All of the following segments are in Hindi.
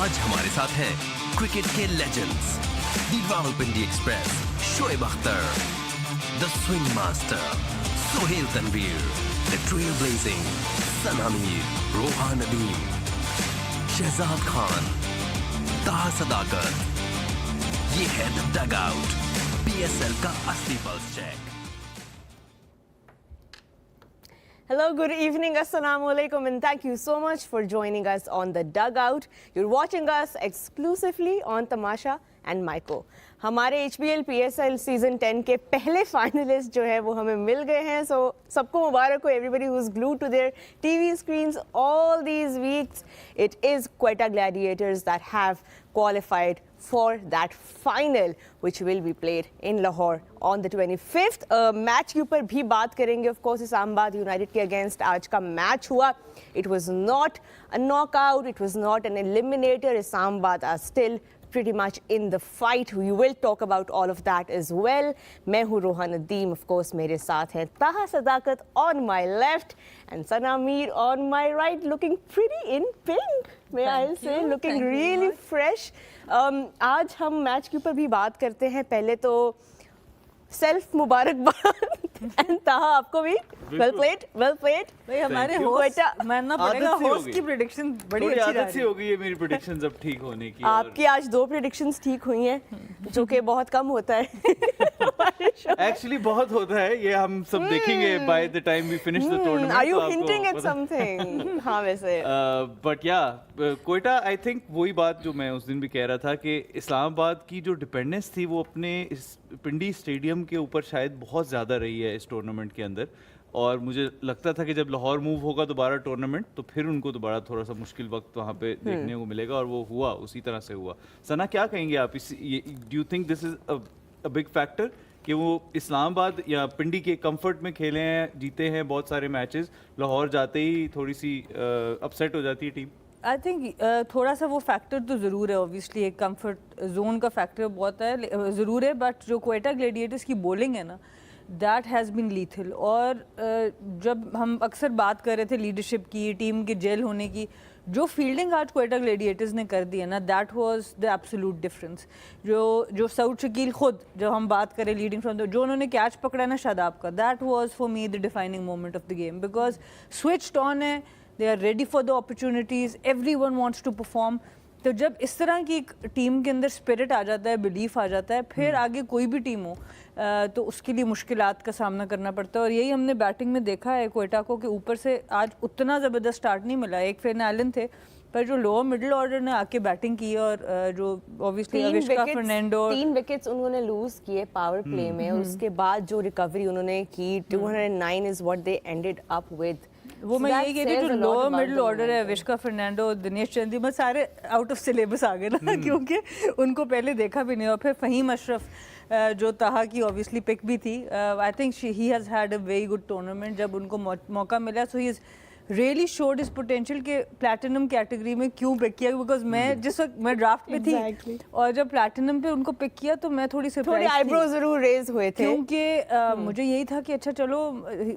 आज हमारे साथ हैं क्रिकेट के legends, the Rawalpindi express, Shoaib Akhtar, the swing master Sohail Tanvir, the trailblazing Sana Mir, Rohan Nadeem, Shahzad Khan, Taha Sadaqat. ये है द डग आउट, PSL का असली pulse check. Hello, good evening, assalamu alaikum, and thank you so much for joining us on the Dugout. You're watching us exclusively on Tamasha and Maiko. हमारे HBL PSL सीजन 10 के पहले फाइनलिस्ट जो है वो हमें मिल गए हैं, सो सबको मुबारक हो, everybody who's glued to their TV screens all these weeks. It is Quetta Gladiators that have qualified for that final which will be played in Lahore on the 25th. Match के ऊपर भी बात करेंगे, of course इस्लामाबाद यूनाइटेड के अगेंस्ट आज का मैच हुआ. It was not a knockout, it was not an eliminator. Islamabad are still pretty much in the fight. We will talk about all of that as well. मैं हूँ रोहान नदीम, of course मेरे साथ हैं ताहा सदाकत on my left and Sana Mir on my right, looking pretty in pink. May I say, looking really fresh. आज हम मैच के ऊपर भी बात करते हैं. पहले तो सेल्फ मुबारकबाद एंड ताहा आपको भी वेल प्लेड भाई हमारे होस्ट मानना पड़ेगा, होस्ट की प्रेडिक्शन बड़ी अच्छी आदत सी हो गई है मेरी प्रेडिक्शंस अब ठीक होने की. आपकी आज 2 प्रेडिक्शंस ठीक हुई हैं जो कि बहुत कम होता है. एक्चुअली बहुत होता है ये, हम सब देखेंगे by the time we finish the tournament. Are you hinting at something? हाँ वैसे बट या क्वेटा, आई थिंक वही बात जो मैं उस दिन भी कह रहा था कि इस्लामाबाद की जो डिपेंडेंस थी वो अपने इस पिंडी स्टेडियम के ऊपर शायद बहुत ज़्यादा रही है इस टूर्नामेंट के अंदर. और मुझे लगता था कि जब लाहौर मूव होगा दोबारा टूर्नामेंट तो फिर उनको दोबारा थोड़ा सा मुश्किल वक्त वहाँ पे देखने को मिलेगा, और वो हुआ, उसी तरह से हुआ. सना क्या कहेंगे आप इस, do you think this is a big factor कि वो इस्लामाबाद या पिंडी के कंफर्ट में खेले हैं, जीते हैं बहुत सारे मैचेस, लाहौर जाते ही थोड़ी सी अपसेट हो जाती है टीम? आई थिंक थोड़ा सा वो फैक्टर तो ज़रूर है. ऑब्वियसली एक कंफर्ट जोन का फैक्टर बहुत है, ज़रूर है. बट जो क्वेटा ग्लेडिएटर्स की बॉलिंग है ना, दैट हैज़ बीन लीथल. और जब हम अक्सर बात कर रहे थे लीडरशिप की, टीम के जेल होने की, जो फील्डिंग आज क्वेटा ग्लेडिएटर्स ने कर दी है ना, that was the absolute difference. जो सऊद शकील खुद, जो हम बात करें लीडिंग फ्रॉम, जो उन्होंने कैच पकड़ा ना शादाब का, that was for me the defining moment of the game. Because switched on है, they are ready for the opportunities, everyone wants to perform. तो जब इस तरह की एक टीम के अंदर स्पिरिट आ जाता है, बिलीफ आ जाता है, फिर आगे कोई भी टीम हो तो उसके लिए मुश्किलात का सामना करना पड़ता है. और यही हमने बैटिंग में देखा है क्वेटा को कि ऊपर से आज उतना ज़बरदस्त स्टार्ट नहीं मिला. एक फेन एलन थे, पर जो लोअर मिडिल ऑर्डर ने आके बैटिंग की, और जो ऑब्वियसली अविष्का फर्नांडो, 3 विकेट्स उन्होंने लूज किए पावर प्ले में. उसके बाद जो रिकवरी उन्होंने की, 209 is what they ended up with. वो मैं यही कहती हूँ, जो लोअर मिडिल ऑर्डर है, विश्का फर्नांडो, दिनेश चंदीमल, सारे आउट ऑफ सिलेबस आ गए ना, क्योंकि उनको पहले देखा भी नहीं. और फिर फ़हीम अशरफ जो ताहा की ऑब्वियसली पिक भी थी, I think he has had a very good tournament. जब उनको मौका मिला, सो ही इज़ रियली शोड इस पोटेंशियल के प्लैटिनम कैटेगरी में क्यों पिक किया. बिकॉज मैं जिस वक्त मैं ड्राफ्ट पे थी और जब प्लैटिनम पे उनको पिक किया तो मैं थोड़ी सरप्राइज थी. आईब्रो जरूर रेज हुए थे, क्योंकि मुझे यही था कि अच्छा चलो,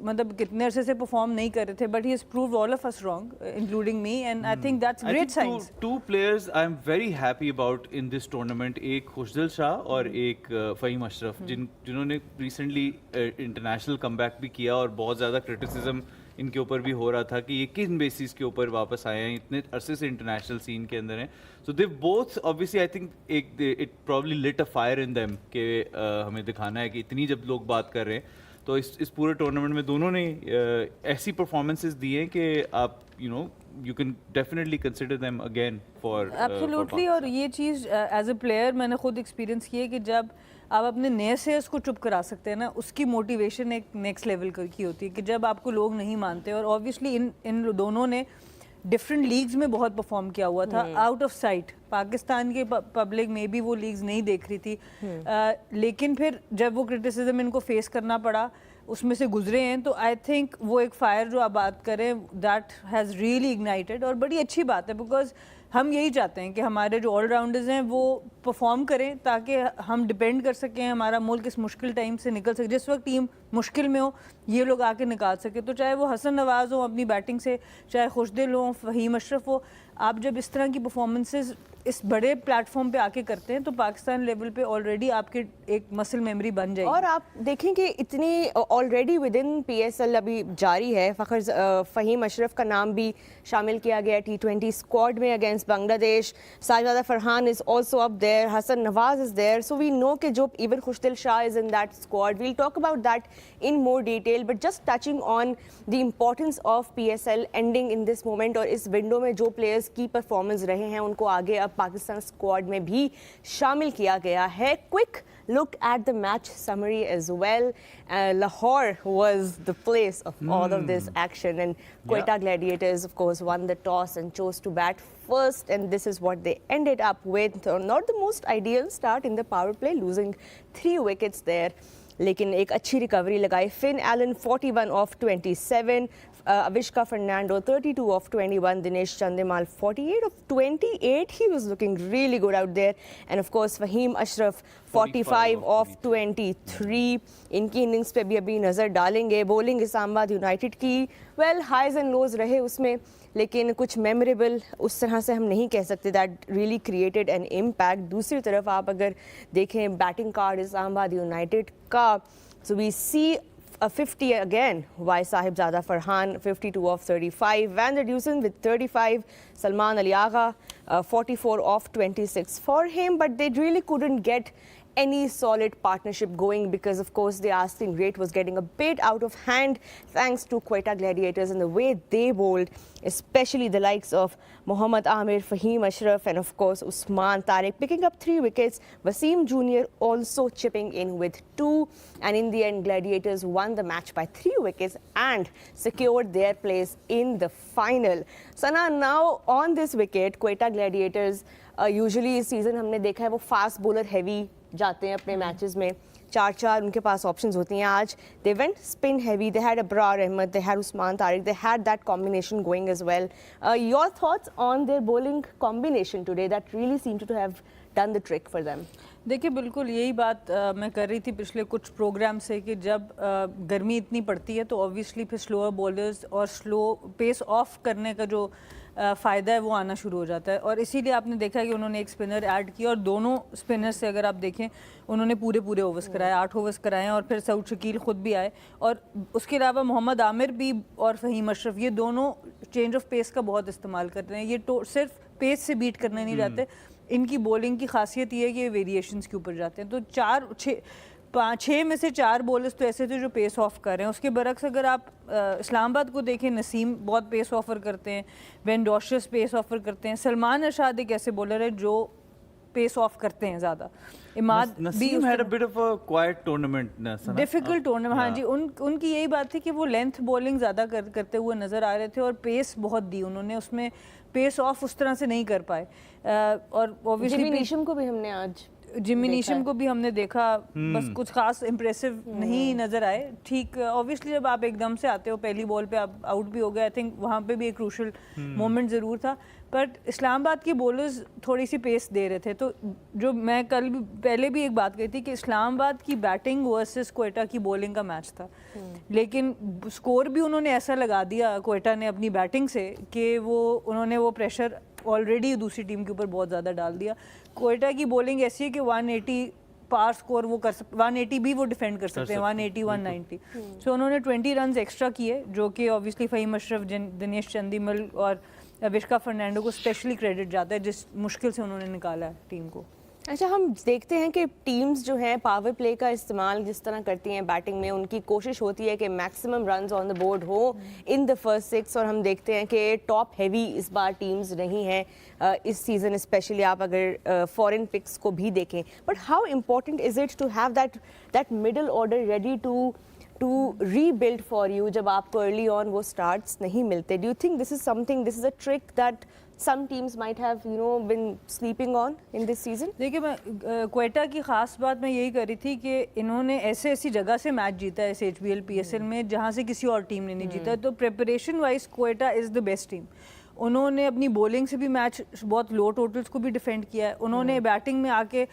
मतलब कितने अरसे से परफॉर्म नहीं कर रहे थे, but he has proved all of us wrong, including me, and I think that's great science. Two players I am very happy about in this tournament, एक खुशदिल शाह और एक फ़हीम अशरफ, जिन्होंने रिसेंटली इंटरनेशनल कमबैक भी किया. और बहुत ज़्यादा क्रिटिसिज्म इनके ऊपर भी हो रहा था कि ये किन बेसिस के ऊपर वापस आए हैं, इतने अरसे से इंटरनेशनल सीन के अंदर हैं. So they both obviously, I think it probably lit a fire in them कि हमें दिखाना है कि इतनी जब लोग बात कर रहे हैं, तो इस पूरे टूर्नामेंट में दोनों ने ऐसी परफॉर्मेंसेस दी हैं कि आप you can definitely consider them again for absolutely. और ये चीज़ एज अ प्लेयर मैंने खुद एक्सपीरियंस की है कि जब आप अपने नए से उसको चुप करा सकते हैं ना, उसकी मोटिवेशन एक नेक्स्ट लेवल की होती है. कि जब आपको लोग नहीं मानते, और ऑब्वियसली इन दोनों ने डिफरेंट लीग्स में बहुत परफॉर्म किया हुआ था, आउट ऑफ साइट. पाकिस्तान के पब्लिक में भी वो लीग्स नहीं देख रही थी, लेकिन फिर जब वो क्रिटिसिज्म इनको फेस करना पड़ा, उसमें से गुजरे हैं. तो आई थिंक वो एक फायर जो आप बात करें, दैट हैज़ रियली इग्नाइटेड. और बड़ी अच्छी बात है, बिकॉज हम यही चाहते हैं कि हमारे जो ऑलराउंडर्स हैं वो परफॉर्म करें, ताकि हम डिपेंड कर सकें, हमारा मुल्क इस मुश्किल टाइम से निकल सके. जिस वक्त टीम मुश्किल में हो ये लोग आके निकाल सके। तो चाहे वो हसन नवाज़ हो अपनी बैटिंग से, चाहे खुशदिल हो, फ़हीम अशरफ हो, आप जब इस तरह की परफॉर्मेंसेस इस बड़े प्लेटफॉर्म पे आके करते हैं तो पाकिस्तान लेवल पे ऑलरेडी आपके एक मसल मेमोरी बन जाएगी। और आप देखें कि इतनी ऑलरेडी विद इन PSL अभी जारी है। फ़हीम अशरफ का नाम भी शामिल किया गया T20 स्क्वाड में against Bangladesh. Sajida Farhan is also up there, Hasan Nawaz is there, so we know कि जो even Khushdil Shah is in that squad. We'll talk about that in more detail, but just touching on the importance of PSL ending in this moment, और इस विंडो में जो प्लेयर्स की परफॉर्मेंस रहे हैं उनको आगे अब पाकिस्तान स्क्वाड में भी शामिल किया गया है। Quick look at the match summary as well. Lahore was the place of all of this action, and Quetta Gladiators, of course, won the toss and chose to bat first, and this is what they ended up with. Not the most ideal start in the power play, losing 3 wickets there. लेकिन एक अच्छी रिकवरी लगाई। Finn Allen 41 off 27, Avishka Fernando 32 off 21, Dinesh Chandimal 48 off 28. He was looking really good out there. And of course Faheem Ashraf 45 of 23. इनकी इनिंग्स पे भी अभी नज़र डालेंगे। बॉलिंग इस्लामाबाद यूनाइटेड की वेल हाइज एंड लोज रहे उसमें, लेकिन कुछ मेमोरेबल उस तरह से हम नहीं कह सकते that really created an impact. दूसरी तरफ आप अगर देखें बैटिंग कार्ड इस्लामाबाद यूनाइटेड का, so we see a 50 again by Sahibzada Farhan, 52 of 35, Van der Dusen with 35, Salman Ali Agha 44 of 26 for him, but they really couldn't get any solid partnership going because of course the asking rate was getting a bit out of hand thanks to Quetta Gladiators and the way they bowled, especially the likes of Mohammad Amir, Faheem Ashraf and of course Usman Tariq picking up 3 wickets, Wasim Jr. also chipping in with 2, and in the end Gladiators won the match by 3 wickets and secured their place in the final. Sana, now on this wicket Quetta Gladiators usually इस सीज़न हमने देखा है वो फास्ट बॉलर हैवी जाते हैं अपने मैचेस में, 4 उनके पास ऑप्शंस होती हैं। आज they went spin heavy, they had Abrar Ahmed, they had Usman Tariq, they had that combination going as well. Your thoughts on their bowling combination today that really seem to have done the trick for them? देखिए बिल्कुल यही बात मैं कर रही थी पिछले कुछ प्रोग्राम से कि जब गर्मी इतनी पड़ती है तो ऑब्वियसली फिर स्लोअर बॉलर्स और स्लो पेस ऑफ करने का जो फ़ायदा है वो आना शुरू हो जाता है, और इसीलिए आपने देखा कि उन्होंने एक स्पिनर ऐड किया और दोनों स्पिनर से अगर आप देखें उन्होंने पूरे ओवर्स कराए, 8 ओवर्स कराए हैं, और फिर सऊद शकील ख़ुद भी आए, और उसके अलावा मोहम्मद आमिर भी और फ़हीम अशरफ ये दोनों चेंज ऑफ पेस का बहुत इस्तेमाल करते हैं। ये सिर्फ पेस से बीट करने नहीं जाते, इनकी बॉलिंग की खासियत ये है कि ये वेरिएशंस के ऊपर जाते हैं। तो 6 में से 4 बॉलर्स तो ऐसे थे जो पेस ऑफ कर रहे हैं। उसके बरक्स अगर आप इस्लामाबाद को देखें, नसीम बहुत पेस ऑफर करते हैं, वेन डॉशस पेस ऑफर करते हैं, सलमान अरशाद एक ऐसे बॉलर है जो पेस ऑफ करते हैं ज़्यादा। इमाद भी had a bit of a quiet tournament, difficult tournament. हाँ जी, उनकी यही बात थी कि वो लेंथ बॉलिंग ज़्यादा करते हुए नज़र आ रहे थे और पेस बहुत दी उन्होंने, उसमें पेस ऑफ उस तरह से नहीं कर पाए। और ऑब्वियसली जिमी नीशम को भी हमने आज जिमी नीशम को भी हमने देखा, बस कुछ खास इम्प्रेसिव नहीं नज़र आए। ठीक, ऑब्वियसली जब आप एकदम से आते हो पहली बॉल पे आप आउट भी हो गए, आई थिंक वहाँ पे भी एक क्रूशल मोमेंट ज़रूर था, बट इस्लामाबाद की बॉलर्स थोड़ी सी पेस दे रहे थे। तो जो मैं कल पहले भी एक बात कही थी कि इस्लामाबाद की बैटिंग वर्सेस क्वेटा की बॉलिंग का मैच था, लेकिन स्कोर भी उन्होंने ऐसा लगा दिया क्वेटा ने अपनी बैटिंग से कि उन्होंने वो प्रेशर ऑलरेडी दूसरी टीम के ऊपर बहुत ज़्यादा डाल दिया। क्वेटा की बॉलिंग ऐसी है कि 180 पार स्कोर वो कर 180 भी वो डिफेंड कर सकते हैं, 180 190। सो उन्होंने 20 रन एक्स्ट्रा किए, जो कि ऑब्वियसली फ़हीम अशरफ, दिनेश चंदीमल और अविष्का फर्नांडो को स्पेशली क्रेडिट जाता है जिस मुश्किल से उन्होंने निकाला है टीम को। अच्छा, हम देखते हैं कि टीम्स जो हैं पावर प्ले का इस्तेमाल जिस तरह करती हैं बैटिंग में, उनकी कोशिश होती है कि maximum runs on the board हो इन द फर्स्ट 6, और हम देखते हैं कि टॉप हैवी इस बार टीम्स नहीं हैं इस सीज़न, स्पेशली आप अगर फॉरेन पिक्स को भी देखें। But how important is it to have that middle order ready to rebuild for you जब आपको अर्ली ऑन वो स्टार्ट्स नहीं मिलते? Do you think this is a trick that some teams might have been sleeping on in this season? देखिए, मैं क्वेटा की ख़ास बात मैं यही कर रही थी कि इन्होंने ऐसी जगह से मैच जीता है इस HBL PSL में जहाँ से किसी और टीम ने नहीं जीता है। तो preparation wise Quetta is the best team. उन्होंने अपनी बॉलिंग से भी मैच बहुत लो टोटल्स को भी डिफेंड किया है, उन्होंने बैटिंग में आके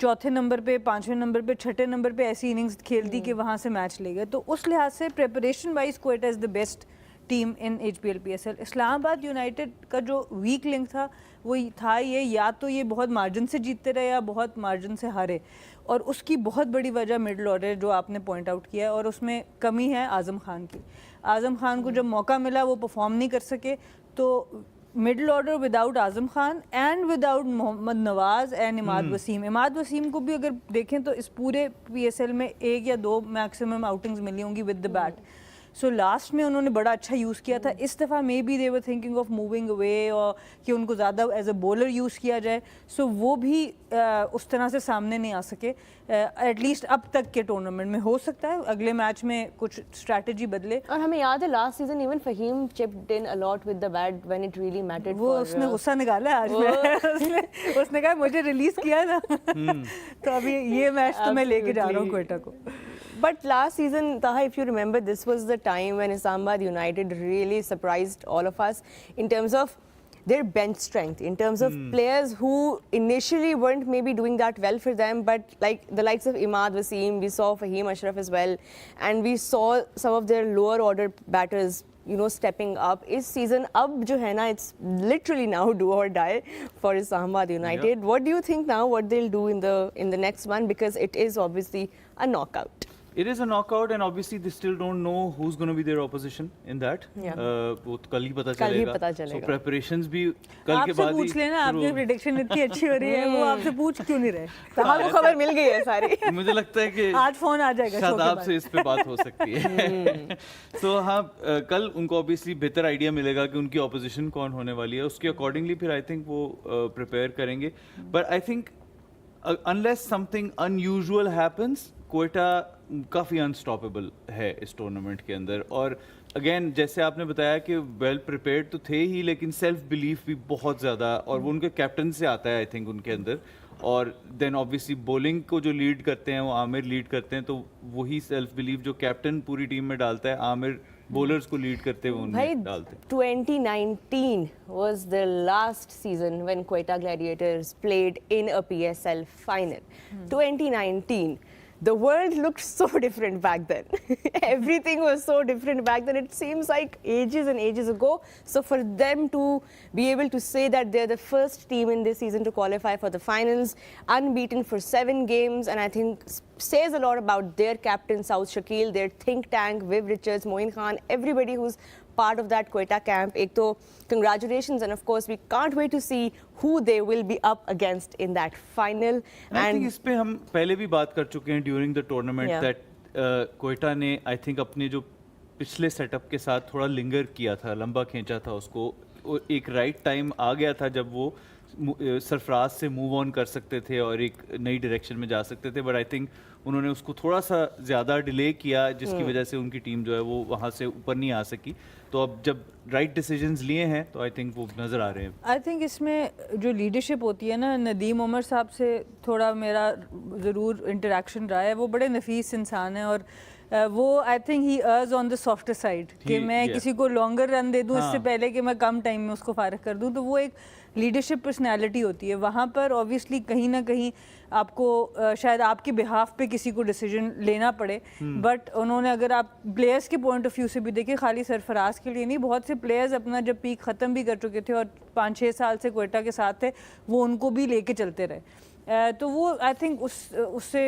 चौथे नंबर पे, पांचवें नंबर पे, छठे नंबर पे ऐसी इनिंग्स खेलती कि वहाँ से मैच ले गए। तो उस लिहाज से preparation wise Quetta is the best team in HPL PSL। Islamabad United का जो वीक लिंक था वो था ये, या तो ये बहुत मार्जिन से जीतते रहे या बहुत मार्जिन से हारे, और उसकी बहुत बड़ी वजह मिडल ऑर्डर जो आपने पॉइंट आउट किया है, और उसमें कमी है आज़म खान की। आज़म खान को जब मौका मिला वो परफॉर्म नहीं कर सके, तो middle order without Azam Khan and without Mohammad Nawaz and Imad Wasim. Imad Wasim को भी अगर देखें तो इस पूरे PSL में 1 या 2 मैक्सिमम आउटिंग्स मिली होंगी with the bat. So last में उन्होंने बड़ा अच्छा यूज़ किया था। इस दफ़ा may be they were thinking of moving away, और कि उनको ज़्यादा एज अ बॉलर यूज़ किया जाए। सो वो भी उस तरह से सामने नहीं आ सके एटलीस्ट अब तक के टूर्नामेंट में। हो सकता है अगले मैच में कुछ स्ट्रैटेजी बदले। और हमें याद है last season even Faheem chipped in a lot with the bat when it really mattered. वो उसने गुस्सा निकाला आज में उसने कहा मुझे रिलीज किया ना तो अभी ये मैच तो मैं लेके जा रहा हूँ क्वेटा को। But last season, Taha, if you remember, this was the time when Islamabad United really surprised all of us in terms of their bench strength, in terms of players who initially weren't maybe doing that well for them, but like the likes of Imad Wasim, we saw Fahim Ashraf as well, and we saw some of their lower order batters, you know, stepping up. Is season ab jo hai na, it's literally now do or die for Islamabad United. Yeah. What do you think now what they'll do in the next one, because it is obviously a knockout? It is a knockout, and obviously they still don't know who's going to be their opposition in that. Yeah. वो तो कल ही पता कल ही चलेगा। पता चलेगा। So preparations भी कल के आपसे बाद ही पूछ लेना, आपकी शुरू- प्रेडिक्शन इतनी अच्छी हो रही है, वो आपसे पूछ क्यों नहीं रहे? Taha को खबर मिल गई है सारी। मुझे लगता है कि आज फोन आ जाएगा शो शायद के बाद। आपसे इस पे बात हो सकती है। सो हाँ, कल उनको ऑब्वियसली बेहतर आइडिया मिलेगा कि उनकी ऑपोजिशन कौन होने वाली है, उसके अकॉर्डिंगली फिर आई थिंक वो प्रिपेयर करेंगे। But I think unless something unusual happens, Quetta काफ़ी अनस्टॉपेबल है इस टूर्नामेंट के अंदर। और अगेन जैसे आपने बताया कि वेल प्रिपेयर्ड तो थे ही, लेकिन सेल्फ बिलीफ भी बहुत ज़्यादा, और वो उनके कैप्टन से आता है आई थिंक उनके अंदर। और देन ऑब्वियसली बॉलिंग को जो लीड करते हैं वो आमिर लीड करते हैं, तो वही सेल्फ बिलीफ जो कैप्टन पूरी टीम में डालता है, आमिर बॉलर्स को लीड करते हुए उन्हें डालते हैं। 2019 was the last season when Quetta Gladiators played in a PSL final. 2019. The world looked so different back then. Everything was so different back then. It seems like ages and ages ago. So for them to be able to say that they're the first team in this season to qualify for the finals, unbeaten for 7 games, and I think says a lot about their captain, Saud Shakil, their think tank, Viv Richards, Moin Khan, everybody who's part of that Quetta camp. Ek to congratulations, and of course we can't wait to see who they will be up against in that final. I think इस पे हम पहले भी बात कर चुके हैं during the tournament Yeah. That Quetta ने आई थिंक अपने जो पिछले सेटअप के साथ थोड़ा लिंगर किया था, लंबा खींचा था उसको। एक राइट टाइम आ गया था जब वो सरफराज से मूव ऑन कर सकते थे और एक नई डायरेक्शन में जा सकते थे, बट आई थिंक उन्होंने उसको थोड़ा सा ज़्यादा डिले किया, जिसकी वजह से उनकी टीम जो है वो वहाँ से ऊपर नहीं आ सकी। तो अब जब राइट डिसीजंस लिए हैं तो आई थिंक वो नज़र आ रहे हैं। आई थिंक इसमें जो लीडरशिप होती है ना, नदीम उमर साहब से थोड़ा मेरा ज़रूर इंटरेक्शन रहा है। वो बड़े नफीस इंसान है, और वो आई थिंक ही अर्ज ऑन द सॉफ्टर साइड कि मैं किसी को लॉन्गर रन दे दूं इससे पहले कि मैं कम टाइम में उसको फारिग कर दूं। तो वो एक लीडरशिप पर्सनैलिटी होती है। वहाँ पर ऑब्वियसली कहीं ना कहीं आपको शायद आपके बिहाफ पे किसी को डिसीजन लेना पड़े, बट उन्होंने, अगर आप प्लेयर्स के पॉइंट ऑफ व्यू से भी देखें, खाली सरफराज के लिए नहीं, बहुत से प्लेयर्स अपना जब पीक ख़त्म भी कर चुके थे और 5-6 साल से क्वेटा के साथ थे, वो उनको भी लेके चलते रहे। तो वो आई थिंक उससे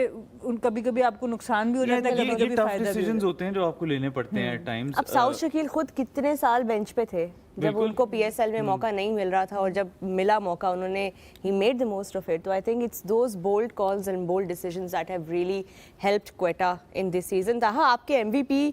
कभी कभी आपको नुकसान भी हो जाता है, कभी कभी फायदा भी डिसीजंस होते हैं जो आपको लेने पड़ते हैं एट टाइम्स। अब साउद शकील खुद कितने साल बेंच पे थे जब उनको PSL में मौका नहीं मिल रहा था, और जब मिला मौका उन्होंने ही made the most of it. तो I think it's those bold calls and bold decisions that have really helped Quetta in this season. Taha, आपके MVP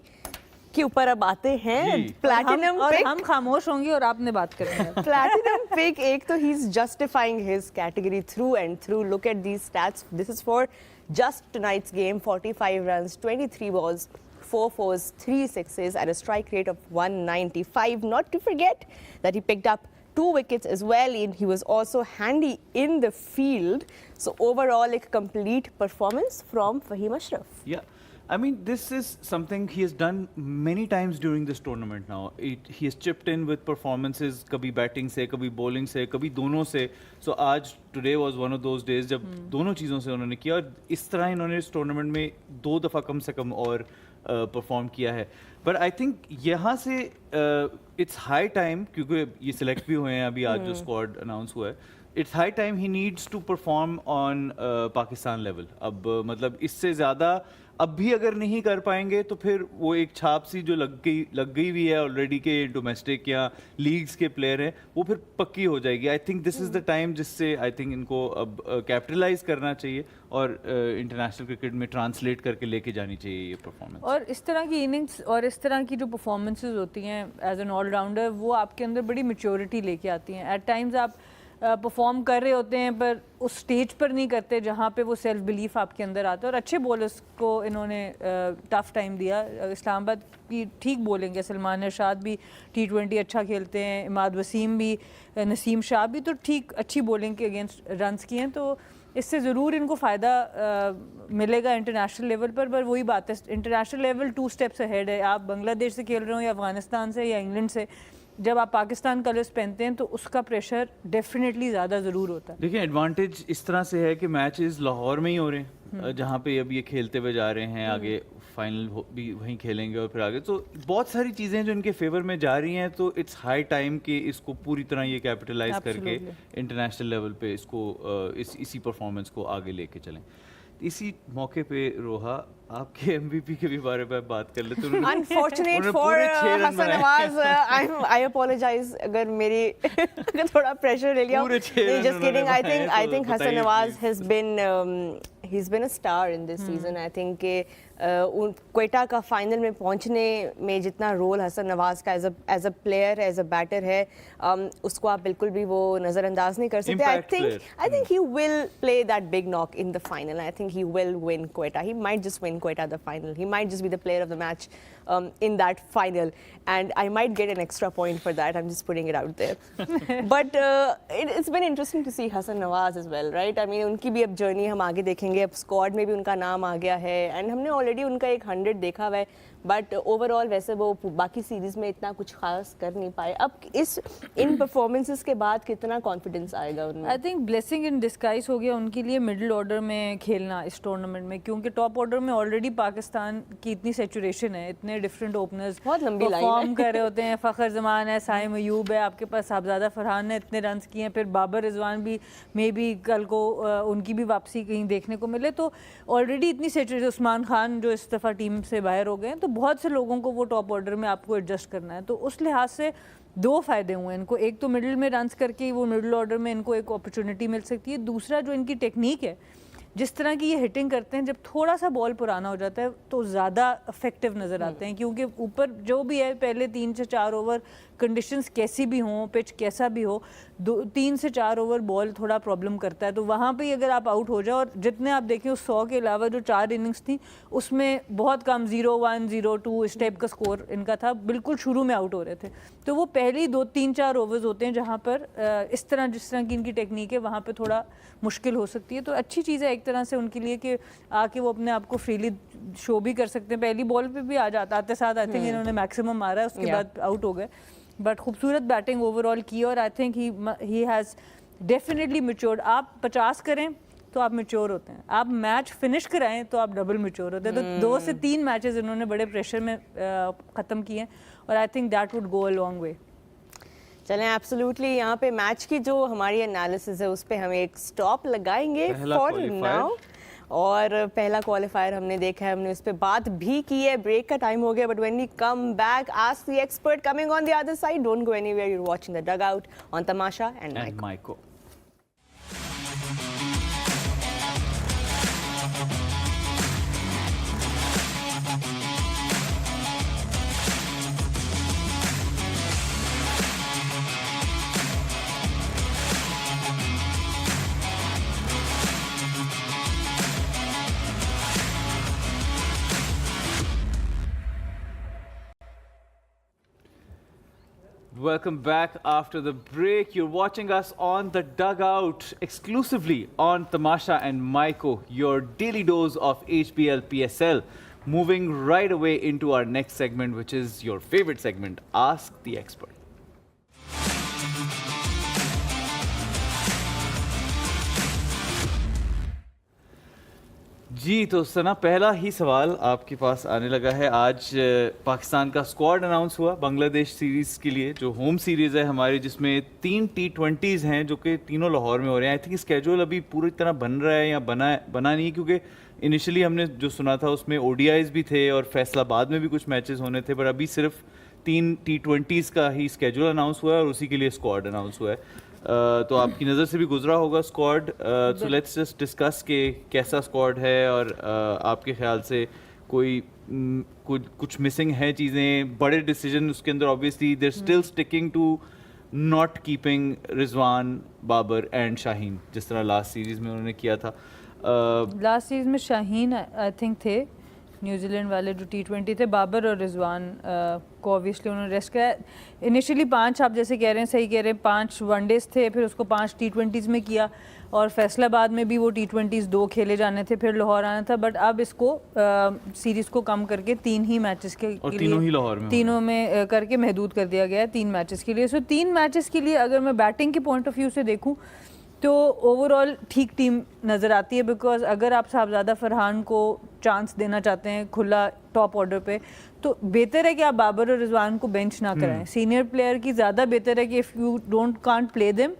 के ऊपर अब आते हैं। प्लैटिनम पिक, हम खामोश होंगे और आपने बात करनी है। प्लैटिनम पिक, एक तो he is justifying his category through and through. Look at these stats, this is for just tonight's game. 45 runs, 23 balls, 4 fours, 3 sixes at a strike rate of 195. Not to forget that he picked up 2 wickets as well, and he was also handy in the field. So overall, a complete performance from Fahim Ashraf. Yeah. I mean, this is something he has done many times during this tournament now. He has chipped in with performances, kabhi batting se, kabhi bowling se, kabhi dono se. So आज today was one of those days जब दोनों चीज़ों से उन्होंने किया और इस तरह इन्होंने इस टूर्नामेंट में 2 दफ़ा कम से कम और परफॉर्म किया है. बट आई थिंक यहाँ से इट्स हाई टाइम, क्योंकि ये सिलेक्ट भी हुए हैं अभी आज जो स्क्वाड अनाउंस हुआ है, it's high time he needs to perform on Pakistan level. अब मतलब इससे ज़्यादा अब भी अगर नहीं कर पाएंगे तो फिर वो एक छाप सी जो लग गई हुई है ऑलरेडी के डोमेस्टिक या लीग्स के प्लेयर हैं, वो फिर पक्की हो जाएगी. I think this is the time जिससे आई थिंक इनको अब कैपिटलाइज करना चाहिए और इंटरनेशनल क्रिकेट में ट्रांसलेट करके लेके जानी चाहिए ये परफॉर्मेंस. और इस तरह की इनिंग्स और इस तरह की जो परफॉर्मेंसेज होती हैं एज एन ऑलराउंडर, वो आपके अंदर बड़ी मैच्योरिटी लेके आती हैं. एट टाइम्स आप परफॉर्म कर रहे होते हैं पर उस स्टेज पर नहीं करते जहाँ पे वो सेल्फ बिलीफ आपके अंदर आता है. और अच्छे बॉलर्स को इन्होंने टफ टाइम दिया. इस्लामाबाद की ठीक बॉलिंग है, सलमान इरशाद भी T20 अच्छा खेलते हैं, इमाद वसीम भी, नसीम शाह भी, तो ठीक अच्छी बॉलिंग के अगेंस्ट रन्स किए हैं. तो इससे ज़रूर इनको फ़ायदा मिलेगा इंटरनेशनल लेवल पर वही बात है, इंटरनेशनल लेवल 2 स्टेप्स अहेड है. आप बांग्लादेश से खेल रहे हो या अफगानिस्तान से या इंग्लैंड से, जब आप पाकिस्तान कलर्स पहनते हैं तो उसका प्रेशर डेफिनेटली ज़्यादा ज़रूर होता है. देखिए एडवांटेज इस तरह से है कि मैचेस लाहौर में ही हो रहे हैं, जहाँ पे अब ये खेलते हुए जा रहे हैं, आगे फाइनल भी वहीं खेलेंगे और फिर आगे, तो बहुत सारी चीज़ें जो इनके फेवर में जा रही हैं. तो इट्स हाई टाइम कि इसको पूरी तरह ये कैपिटलाइज करके इंटरनेशनल लेवल पे इसको इसी परफॉर्मेंस को आगे लेके चलें. इसी मौके पे रोहा, आपके एमवीपी के भी बारे में बात कर लेते हैं. Unfortunate for Hassan Nawaz, I apologize अगर मेरी अगर थोड़ा प्रेशर ले लिया. Just kidding. I think Hassan Nawaz has been he's been a star in this season. I think कि क्वेटा का फाइनल में पहुंचने में जितना रोल हसन नवाज का as a player, as a batter है, उसको आप बिल्कुल भी वो नज़रअंदाज नहीं कर सकते. I think he will play that big knock in the final. I think he will win Quetta. He might just win Quetta the final. He might just be the player of the match in that final, and I might get an extra point for that. I'm just putting it out there. But it's been interesting to see Hassan Nawaz as well, right? I mean, उनकी भी अब जर्नी हम आगे देखेंगे. अब स्क्वाड में भी उनका नाम आ गया है एंड हमने ऑलरेडी उनका एक 100 देखा हुआ है, बट ओवरऑल वैसे वो बाकी सीरीज में इतना कुछ खास कर नहीं पाए. अब इन परफॉर्मेंसेस के बाद कितना कॉन्फिडेंस आएगा उनमें? I think blessing in disguise हो गया उनके लिए मिडिल ऑर्डर में खेलना इस टूर्नामेंट में, क्योंकि टॉप ऑर्डर में ऑलरेडी पाकिस्तान की इतनी सेचुरेशन है, इतने डिफरेंट ओपनर्स बहुत लंबी लाइन परफॉर्म कर रहे होते हैं. फ़खर जमान है, साइम अयूब है, आपके पास साहबजादा फरहान ने इतने रन्स किए हैं, फिर बाबर रिजवान भी मे बी कल को उनकी भी वापसी कहीं देखने को मिले. तो ऑलरेडी इतनी सेचुरेशन, उस्मान खान जो इस दफ़ा टीम से बाहर हो गए हैं, तो बहुत से लोगों को वो टॉप ऑर्डर में आपको एडजस्ट करना है. तो उस लिहाज से 2 फ़ायदे हुए इनको. एक तो मिडिल में रन्स करके वो मिडिल ऑर्डर में इनको एक अपॉर्चुनिटी मिल सकती है. दूसरा जो इनकी टेक्निक है, जिस तरह की ये हिटिंग करते हैं, जब थोड़ा सा बॉल पुराना हो जाता है तो ज़्यादा इफेक्टिव नज़र आते हैं, क्योंकि ऊपर जो भी है पहले 3 से 4 ओवर कंडीशंस कैसी भी हों, पिच कैसा भी हो, 3 से 4 ओवर बॉल थोड़ा प्रॉब्लम करता है. तो वहाँ पे अगर आप आउट हो जाओ, और जितने आप देखें उस 100 के अलावा जो 4 इनिंग्स थी उसमें बहुत कम 0-1 0-2 इस टाइप का स्कोर इनका था, बिल्कुल शुरू में आउट हो रहे थे. तो वो पहले ही 2-3-4 ओवर्स होते हैं जहाँ पर इस तरह जिस तरह की इनकी टेक्निक है वहाँ पर थोड़ा मुश्किल हो सकती है. तो अच्छी चीज़ है एक तरह से उनके लिए कि आके वो अपने आप को फ्रीली शो भी कर सकते हैं. पहली बॉल पे भी आते साथ आई थिंक इन्होंने मैक्सिमम मारा है, उसके बाद आउट हो गए. बट खूबसूरत बैटिंग ओवरऑल की और I think he has definitely matured. आप 50 करें तो आप मैच्योर होते हैं, आप मैच फिनिश कराएं तो आप डबल मैच्योर होते हैं. तो 2 से 3 मैचेस इन्होंने बड़े प्रेशर में ख़त्म किए और I think that would go a long way. चलें, एब्सोल्युटली यहाँ पे मैच की जो हमारी एनालिसिस है उस पे हम एक स्टॉप लगाएंगे फॉर नाउ. और पहला क्वालिफायर हमने देखा है, हमने उस पर बात भी की है. ब्रेक का टाइम हो गया, but when we come back ask the expert coming on the other side. Don't go anywhere, you are watching the dugout on Tamasha and Myco. Welcome back after the break. You're watching us on the dugout exclusively on Tamasha and Maiko, your daily dose of HBL PSL. Moving right away into our next segment, which is your favorite segment, Ask the Expert. जी तो सना, पहला ही सवाल आपके पास आने लगा है। आज पाकिस्तान का स्क्वाड अनाउंस हुआ बांग्लादेश सीरीज़ के लिए, जो होम सीरीज़ है हमारी, जिसमें 3 T20s हैं जो कि तीनों लाहौर में हो रहे हैं। आई थिंक स्केड्यूल अभी पूरी तरह बन रहा है या बना नहीं है, क्योंकि इनिशियली हमने जो सुना था उसमें ODIs भी थे और फैसलाबाद में भी कुछ मैचेस होने थे, पर अभी सिर्फ 3 T20s का ही स्केड्यूल अनाउंस हुआ है और उसी के लिए स्क्वाड अनाउंस हुआ है। तो आपकी नज़र से भी गुजरा होगा squad, so let's just discuss के कैसा स्क्वाड है और आपके ख्याल से कोई कुछ मिसिंग है चीज़ें, बड़े डिसीजन उसके अंदर। Obviously they are still sticking to not keeping Rizwan, Babar and Shaheen, जिस तरह लास्ट सीरीज़ में उन्होंने किया था। लास्ट सीरीज में शाहीन आई थिंक थे, न्यूजीलैंड वाले जो T20 थे, बाबर और रिजवान को ऑब्वियसली उन्होंने रेस्ट किया। इनिशियली 5, आप जैसे कह रहे हैं, सही कह रहे हैं, 5 वनडेज थे, फिर उसको 5 T20s में किया और फैसलाबाद में भी वो T20s 2 खेले जाने थे, फिर लाहौर आना था। बट अब इसको सीरीज़ को कम करके 3 ही मैचेस के और लिए, तीनों ही लाहौर में, तीनों में करके महदूद कर दिया गया है 3 मैचेस के लिए। सो 3 मैचेस के लिए अगर मैं बैटिंग के पॉइंट ऑफ व्यू से देखूँ तो ओवरऑल ठीक टीम नज़र आती है, बिकॉज अगर आप साहबजादा फरहान को चांस देना चाहते हैं खुला टॉप ऑर्डर पे, तो बेहतर है कि आप बाबर और रिजवान को बेंच ना कराएं। सीनियर प्लेयर की ज़्यादा बेहतर है कि if you can't play them,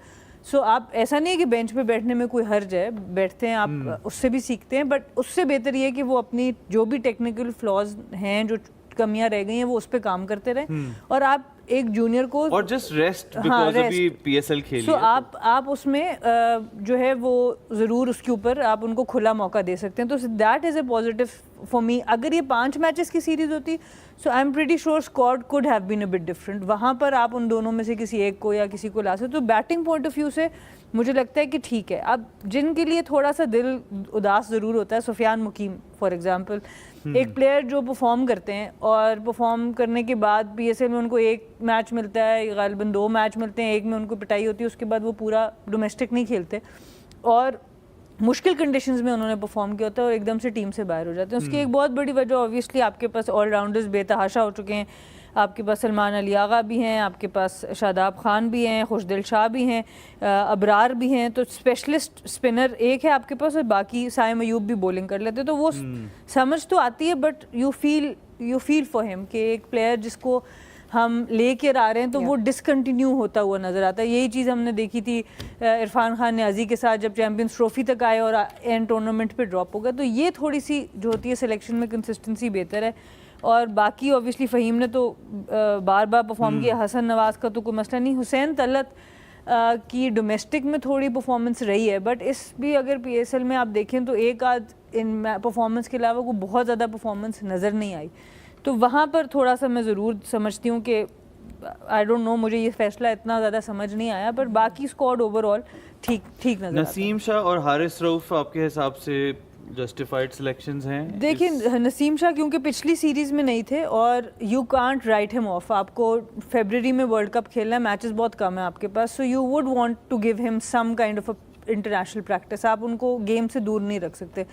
so आप, ऐसा नहीं है कि बेंच पे बैठने में कोई हर्ज है, बैठते हैं आप, उससे भी सीखते हैं, बट उससे बेहतर ये है कि वो अपनी जो भी टेक्निकल फ्लॉज हैं, जो कमियां रह गई हैं, वो उस पर काम करते रहें और आप एक जूनियर को और जस्ट रेस्ट, बिकॉज़ अभी PSL खेली है, आप उसमें जो है वो ज़रूर उसके ऊपर आप उनको खुला मौका दे सकते हैं। तो that is a positive for me. अगर ये 5 मैचेस की सीरीज़ होती, so I am pretty sure squad could have been a bit different. वहाँ पर आप उन दोनों में से किसी एक को या किसी को ला सकते। तो बैटिंग पॉइंट ऑफ व्यू से मुझे लगता है कि ठीक है। अब जिनके लिए थोड़ा सा दिल उदास ज़रूर होता है, सुफियान मुकीम फॉर एग्जांपल, एक प्लेयर जो परफॉर्म करते हैं और परफॉर्म करने के बाद PSL में उनको 1 मैच मिलता है, गालिबन 2 मैच मिलते हैं, 1 में उनको पिटाई होती है, उसके बाद वो पूरा डोमेस्टिक नहीं खेलते और मुश्किल कंडीशंस में उन्होंने परफॉर्म किया होता है और एकदम से टीम से बाहर हो जाते हैं। उसकी एक बहुत बड़ी वजह ऑब्वियसली आपके पास ऑलराउंडर्स बेतहाशा हो चुके हैं। आपके पास सलमान अली आगा भी हैं, आपके पास शादाब खान भी हैं, खुशदिल शाह भी हैं, अबरार भी हैं। तो स्पेशलिस्ट स्पिनर एक है आपके पास और बाकी साइम अयूब भी बॉलिंग कर लेते, तो वो समझ तो आती है, but you feel for him कि एक प्लेयर जिसको हम लेकर आ रहे हैं तो वो डिसकंटिन्यू होता हुआ नज़र आता है। यही चीज़ हमने देखी थी इरफान खान न्याजी के साथ जब चैम्पियंस ट्रॉफी तक आए और एंड टूर्नामेंट पे ड्रॉप हो गया। तो ये थोड़ी सी जो होती है सिलेक्शन में कंसिस्टेंसी बेहतर है। और बाकी ऑब्वियसली फ़हीम ने तो बार बार परफॉर्म किया, हसन नवाज़ का तो कोई मसला नहीं, हुसैन तलत की डोमेस्टिक में थोड़ी परफॉर्मेंस रही है, बट इस भी अगर PSL में आप देखें तो एक आध इन परफॉर्मेंस के अलावा को बहुत ज़्यादा परफॉर्मेंस नज़र नहीं आई। तो वहाँ पर थोड़ा सा मैं ज़रूर समझती हूँ कि आई डोंट नो, मुझे ये फैसला इतना ज़्यादा समझ नहीं आया, पर बाकी स्क्वाड ओवरऑल ठीक नज़र। नसीम शाह और हारिस रऊफ आपके हिसाब से जस्टिफाइड सिलेक्शंस हैं? देखिए, नसीम शाह क्योंकि पिछली सीरीज़ में नहीं थे और you can't right him of. आपको फरवरी में वर्ल्ड कप खेलना है, मैचेस बहुत कम है आपके पास, so you would want to give him some kind of international practice. आप उनको गेम से दूर नहीं रख सकते।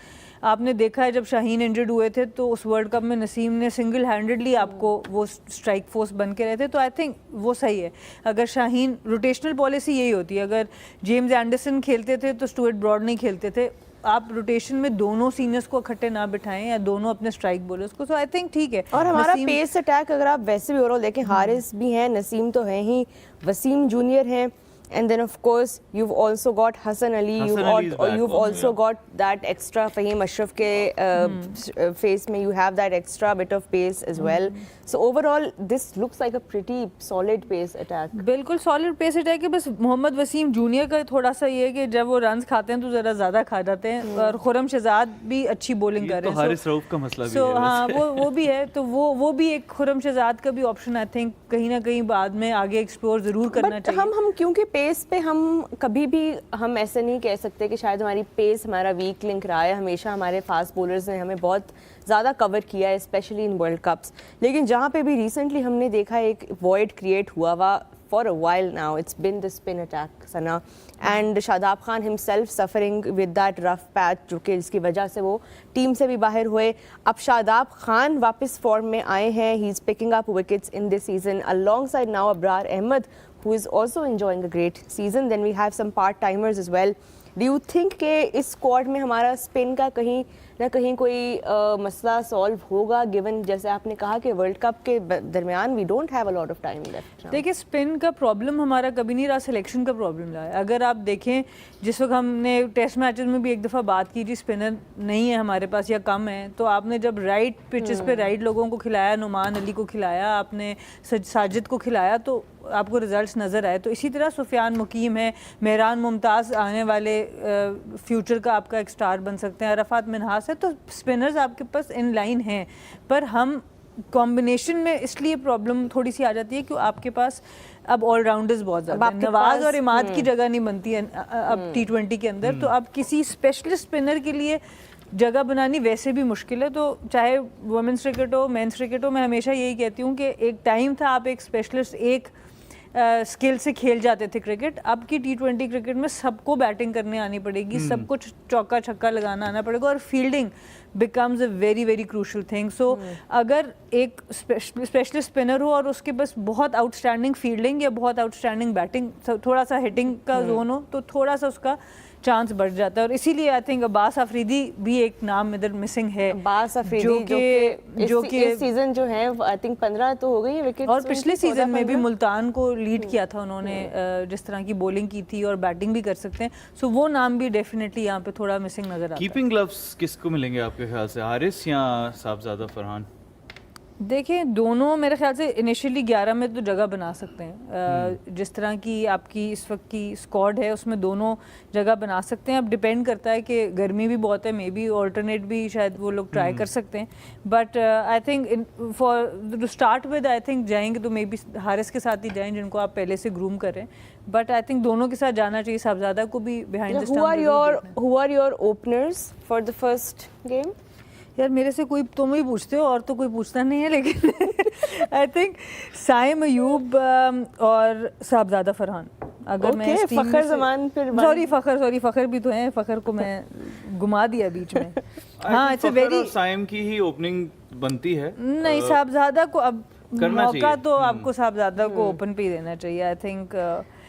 आपने देखा है जब शाहीन इंजर्ड हुए थे तो उस वर्ल्ड कप में नसीम ने सिंगल हैंडेडली आपको वो स्ट्राइक फोर्स बन के रहे थे। तो आई थिंक वो सही है। अगर शाहीन, रोटेशनल पॉलिसी यही होती है, अगर जेम्स एंडरसन खेलते थे तो स्टुअर्ट ब्रॉड नहीं खेलते थे। आप रोटेशन में दोनों सीनियर्स को इकट्ठे ना बिठाएं या दोनों अपने स्ट्राइक बॉलर्स को। सो आई थिंक ठीक है। और हमारा पेस अटैक अगर आप वैसे भी ओवरऑल देखें, हारिस भी हैं, नसीम तो हैं ही, वसीम जूनियर हैं, and then of course you've also got Hassan Ali, you've also got that extra Fahim Ashraf ke face mein you have that extra bit of pace as well. So overall this looks like a pretty solid pace attack. बिल्कुल सॉलिड पेस अटैक है। बस मोहम्मद वसीम जूनियर का थोड़ा सा ये है कि जब वो रन्स खाते हैं तो ज़रा ज़्यादा खा जाते हैं और खुरम शहजाद भी अच्छी बॉलिंग कर रहे हैं। हारिस रऊफ का मसला भी है। हाँ, वो भी है। तो वो भी एक खुरम शहजाद का भी ऑप्शन आई थिंक कहीं ना कहीं बाद में आगे एक्सप्लोर ज़रूर करना चाहिए। हम क्योंकि पेस पे हम कभी भी हम ऐसे नहीं कह सकते कि शायद हमारी पेस हमारा वीक लिंक रहा है। हमेशा हमारे फास्ट बॉलर्स ने हमें बहुत ज़्यादा कवर किया है, स्पेशली इन वर्ल्ड कप्स। लेकिन जहाँ पे भी रिसेंटली हमने देखा एक वॉइड क्रिएट हुआ हुआ for a while now, it's been the spin attack, Sana, and Shadab Khan himself suffering with that rough patch, जो कि जिसकी वजह से वो टीम से भी बाहर हुए। अब शादाब खान वापस फॉर्म में आए हैं, he is picking up wickets in this season alongside now Abrar Ahmed, who is also enjoying a great season. Then we have some part timers as well. Do you think कि इस स्क्वाड में हमारा स्पिन का कहीं ना कहीं कोई मसला सॉल्व होगा, गिवन जैसे आपने कहा कि वर्ल्ड कप के दरमियान we don't have a lot of time left? देखिए, स्पिन का प्रॉब्लम हमारा कभी नहीं रहा, सिलेक्शन का प्रॉब्लम रहा है। अगर आप देखें, जिस वक्त हमने टेस्ट मैचेस में भी एक दफ़ा बात की जी स्पिनर नहीं है हमारे पास या कम है, तो आपने जब राइट पिचेस पे राइट लोगों को खिलाया, नुमान अली को खिलाया, आपने साजिद को खिलाया, तो आपको रिजल्ट्स नज़र आए। तो इसी तरह सुफियान मुकीम है, मेहरान मुमताज़ आने वाले फ्यूचर का आपका एक स्टार बन सकते हैं, अरफात मिनहास है, तो स्पिनर्स आपके पास इन लाइन हैं। पर हम कॉम्बिनेशन में इसलिए प्रॉब्लम थोड़ी सी आ जाती है कि आपके पास अब ऑलराउंडर्स बहुत ज़्यादा हैं। नवाज और इमाद की जगह नहीं बनती है अब T20 के अंदर, तो अब किसी स्पेशलिस्ट स्पिनर के लिए जगह बनानी वैसे भी मुश्किल है। तो चाहे वुमेंस क्रिकेट हो, मेंस क्रिकेट हो, मैं हमेशा यही कहती हूँ कि एक टाइम था आप एक स्पेशलिस्ट एक स्किल से खेल जाते थे क्रिकेट। अब की T20 क्रिकेट में सबको बैटिंग करने आनी पड़ेगी, सब कुछ चौका छक्का लगाना आना पड़ेगा, और fielding becomes a very very crucial thing. So अगर एक स्पेशलिस्ट स्पिनर हो और उसके पास बहुत आउटस्टैंडिंग फील्डिंग या बहुत आउटस्टैंडिंग बैटिंग, थोड़ा सा हिटिंग का जोन हो, तो थोड़ा सा उसका चांस बढ़ जाता है। और इसीलिए आई थिंक अब्बास अफरीदी भी एक नाम इधर मिसिंग है। अब्बास अफरीदी जो कि इस सीजन जो है आई थिंक 15 तो हो गई है विकेट, और पिछले सीजन में भी मुल्तान को लीड किया था उन्होंने, जिस तरह की बॉलिंग की थी, और बैटिंग भी कर सकते हैं। सो वो नाम भी डेफिनेटली यहाँ पे थोड़ा मिसिंग नजर आता है। कीपिंग ग्लव्स किसको मिलेंगे आपके ख्याल से, हारिस या साहबजादा फरहान? देखें, दोनों मेरे ख्याल से इनिशियली 11 में तो जगह बना सकते हैं। जिस तरह की आपकी इस वक्त की स्क्वाड है उसमें दोनों जगह बना सकते हैं। अब डिपेंड करता है कि गर्मी भी बहुत है, मे बी ऑल्टरनेट भी शायद वो लोग ट्राई कर सकते हैं। But I think for to start with, I think जाएंगे तो मे बी हारिस के साथ ही जाएं जिनको आप पहले से ग्रूम कर रहे हैं। बट आई थिंक दोनों के साथ जाना चाहिए, साहबजादा को भी behind the stump. Who are your openers for the first game? यार मेरे से कोई तुम ही पूछते हो, और तो कोई पूछता नहीं है, लेकिन आई थिंक साइम अयूब और साहबजादा फरहान। अगर मैं फखर जमान फिर फखर भी तो हैं, फखर को मैं घुमा दिया बीच में। हाँ, इट्स अ वेरी साइम की ही ओपनिंग बनती है। नहीं, साहबजादा को अब मौका तो आपको साहबजादा को ओपन पे ही देना चाहिए, आई थिंक।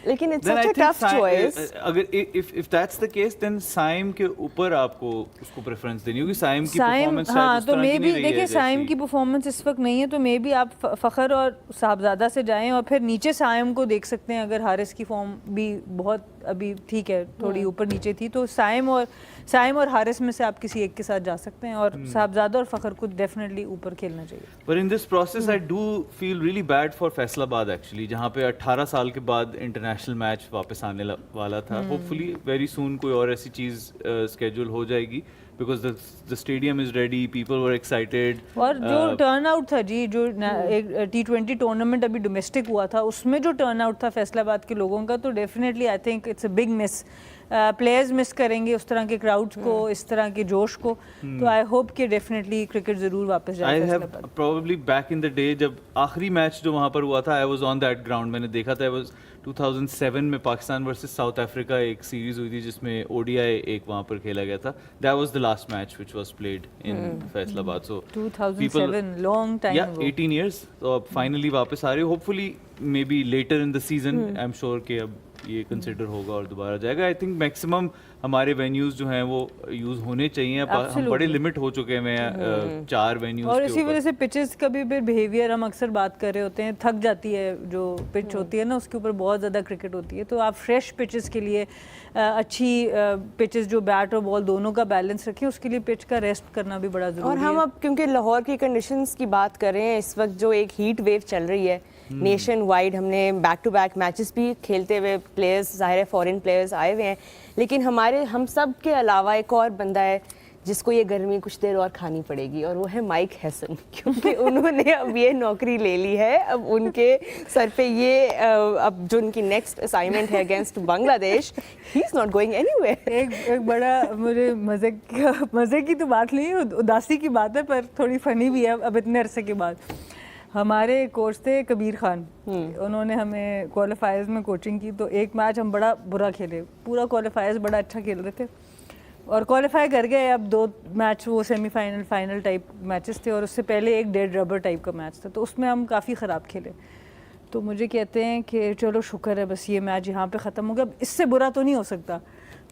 लेकिन it's such a tough choice. अगर if that's the case, then Saim के ऊपर आपको उसको प्रेफरेंस देनी होगी। साइम की परफॉर्मेंस हाँ, तो मे बी देखिए साइम की परफॉर्मेंस इस वक्त नहीं है, तो मे बी आप फखर और साहबजादा से जाएं, और फिर नीचे साइम को देख सकते हैं। अगर हारिस की फॉर्म भी बहुत अभी ठीक है, थोड़ी ऊपर नीचे थी, तो साइम और हारिस में से आप किसी एक के साथ जा सकते हैं, और साहबजादा और फखर को डेफिनेटली ऊपर खेलना चाहिए। पर in this process I do feel really bad for Faisalabad actually, जहाँ पे 18 साल के बाद इंटरनेशनल मैच वापस आने वाला था। होपफुली वेरी सून कोई और ऐसी चीज़ स्केड्यूल हो जाएगी, because the stadium is ready, people were excited. और जो टर्न आउट था जी, जो एक T20 टूर्नामेंट अभी डोमेस्टिक हुआ था, उसमें जो टर्न आउट था फैसलाबाद के लोगों का, तो definitely I think it's a big miss. Players miss करेंगे उस तरह के क्राउड्स को, इस तरह के जोश को। तो आई होप कि डेफिनेटली क्रिकेट जरूर वापस जाए। I have probably back in the day जब आखिरी मैच जो वहाँ पर हुआ था, I was on that ground, मैंने देखा था। 2007 में पाकिस्तान वर्सेस साउथ अफ्रीका एक सीरीज हुई थी जिसमें ODI एक वहाँ पर खेला गया था। That was the last match which was played in Faisalabad. So 2007 long time ago, 18 years. तो अब फाइनली वापस आ रही हो, hopefully maybe later in the season. I am sure कि अब ये कंसिडर होगा और दोबारा जाएगा। आई थिंक मैक्सिमम हमारे वेन्यूज जो हैं वो यूज होने चाहिए। हम बड़े लिमिट हो चुके हैं 4 वेन्यूज, और इसी वजह से पिचेस का भी बिहेवियर हम अक्सर बात कर रहे होते हैं, थक जाती है जो पिच होती है ना, उसके ऊपर बहुत ज़्यादा क्रिकेट होती है। तो आप फ्रेश पिचेस के लिए अच्छी पिचेस जो बैट और बॉल दोनों का बैलेंस रखें, उसके लिए पिच का रेस्ट करना भी बड़ा ज़रूरी है। और हम अब क्योंकि लाहौर की कंडीशंस की बात कर रहे हैं, इस वक्त जो एक हीट वेव चल रही है नेशन वाइड, हमने बैक टू बैक मैचेस भी खेलते हुए प्लेयर्स, ज़ाहिर है फॉरेन प्लेयर्स आए हुए हैं, लेकिन हम सब के अलावा एक और बंदा है जिसको ये गर्मी कुछ देर और खानी पड़ेगी, और वो है माइक हैसन, क्योंकि उन्होंने अब ये नौकरी ले ली है। अब उनके सर पे ये अब जो उनकी नेक्स्ट असाइनमेंट है against Bangladesh, he is not going anywhere. एक बड़ा मुझे मज़े की तो बात नहीं, उदासी की बात है, पर थोड़ी फनी भी है। अब इतने अरसे के बाद हमारे कोच थे कबीर खान, उन्होंने हमें क्वालिफायर्स में कोचिंग की। तो एक मैच हम बड़ा बुरा खेले, पूरा क्वालिफायर्स बड़ा अच्छा खेल रहे थे और क्वालिफाई कर गए। अब 2 मैच वो सेमीफाइनल फाइनल टाइप मैचेस थे और उससे पहले एक डेड रबर टाइप का मैच था, तो उसमें हम काफ़ी ख़राब खेले। तो मुझे कहते हैं कि चलो शुक्र है बस ये मैच यहाँ पे ख़त्म हो गया, अब इससे बुरा तो नहीं हो सकता।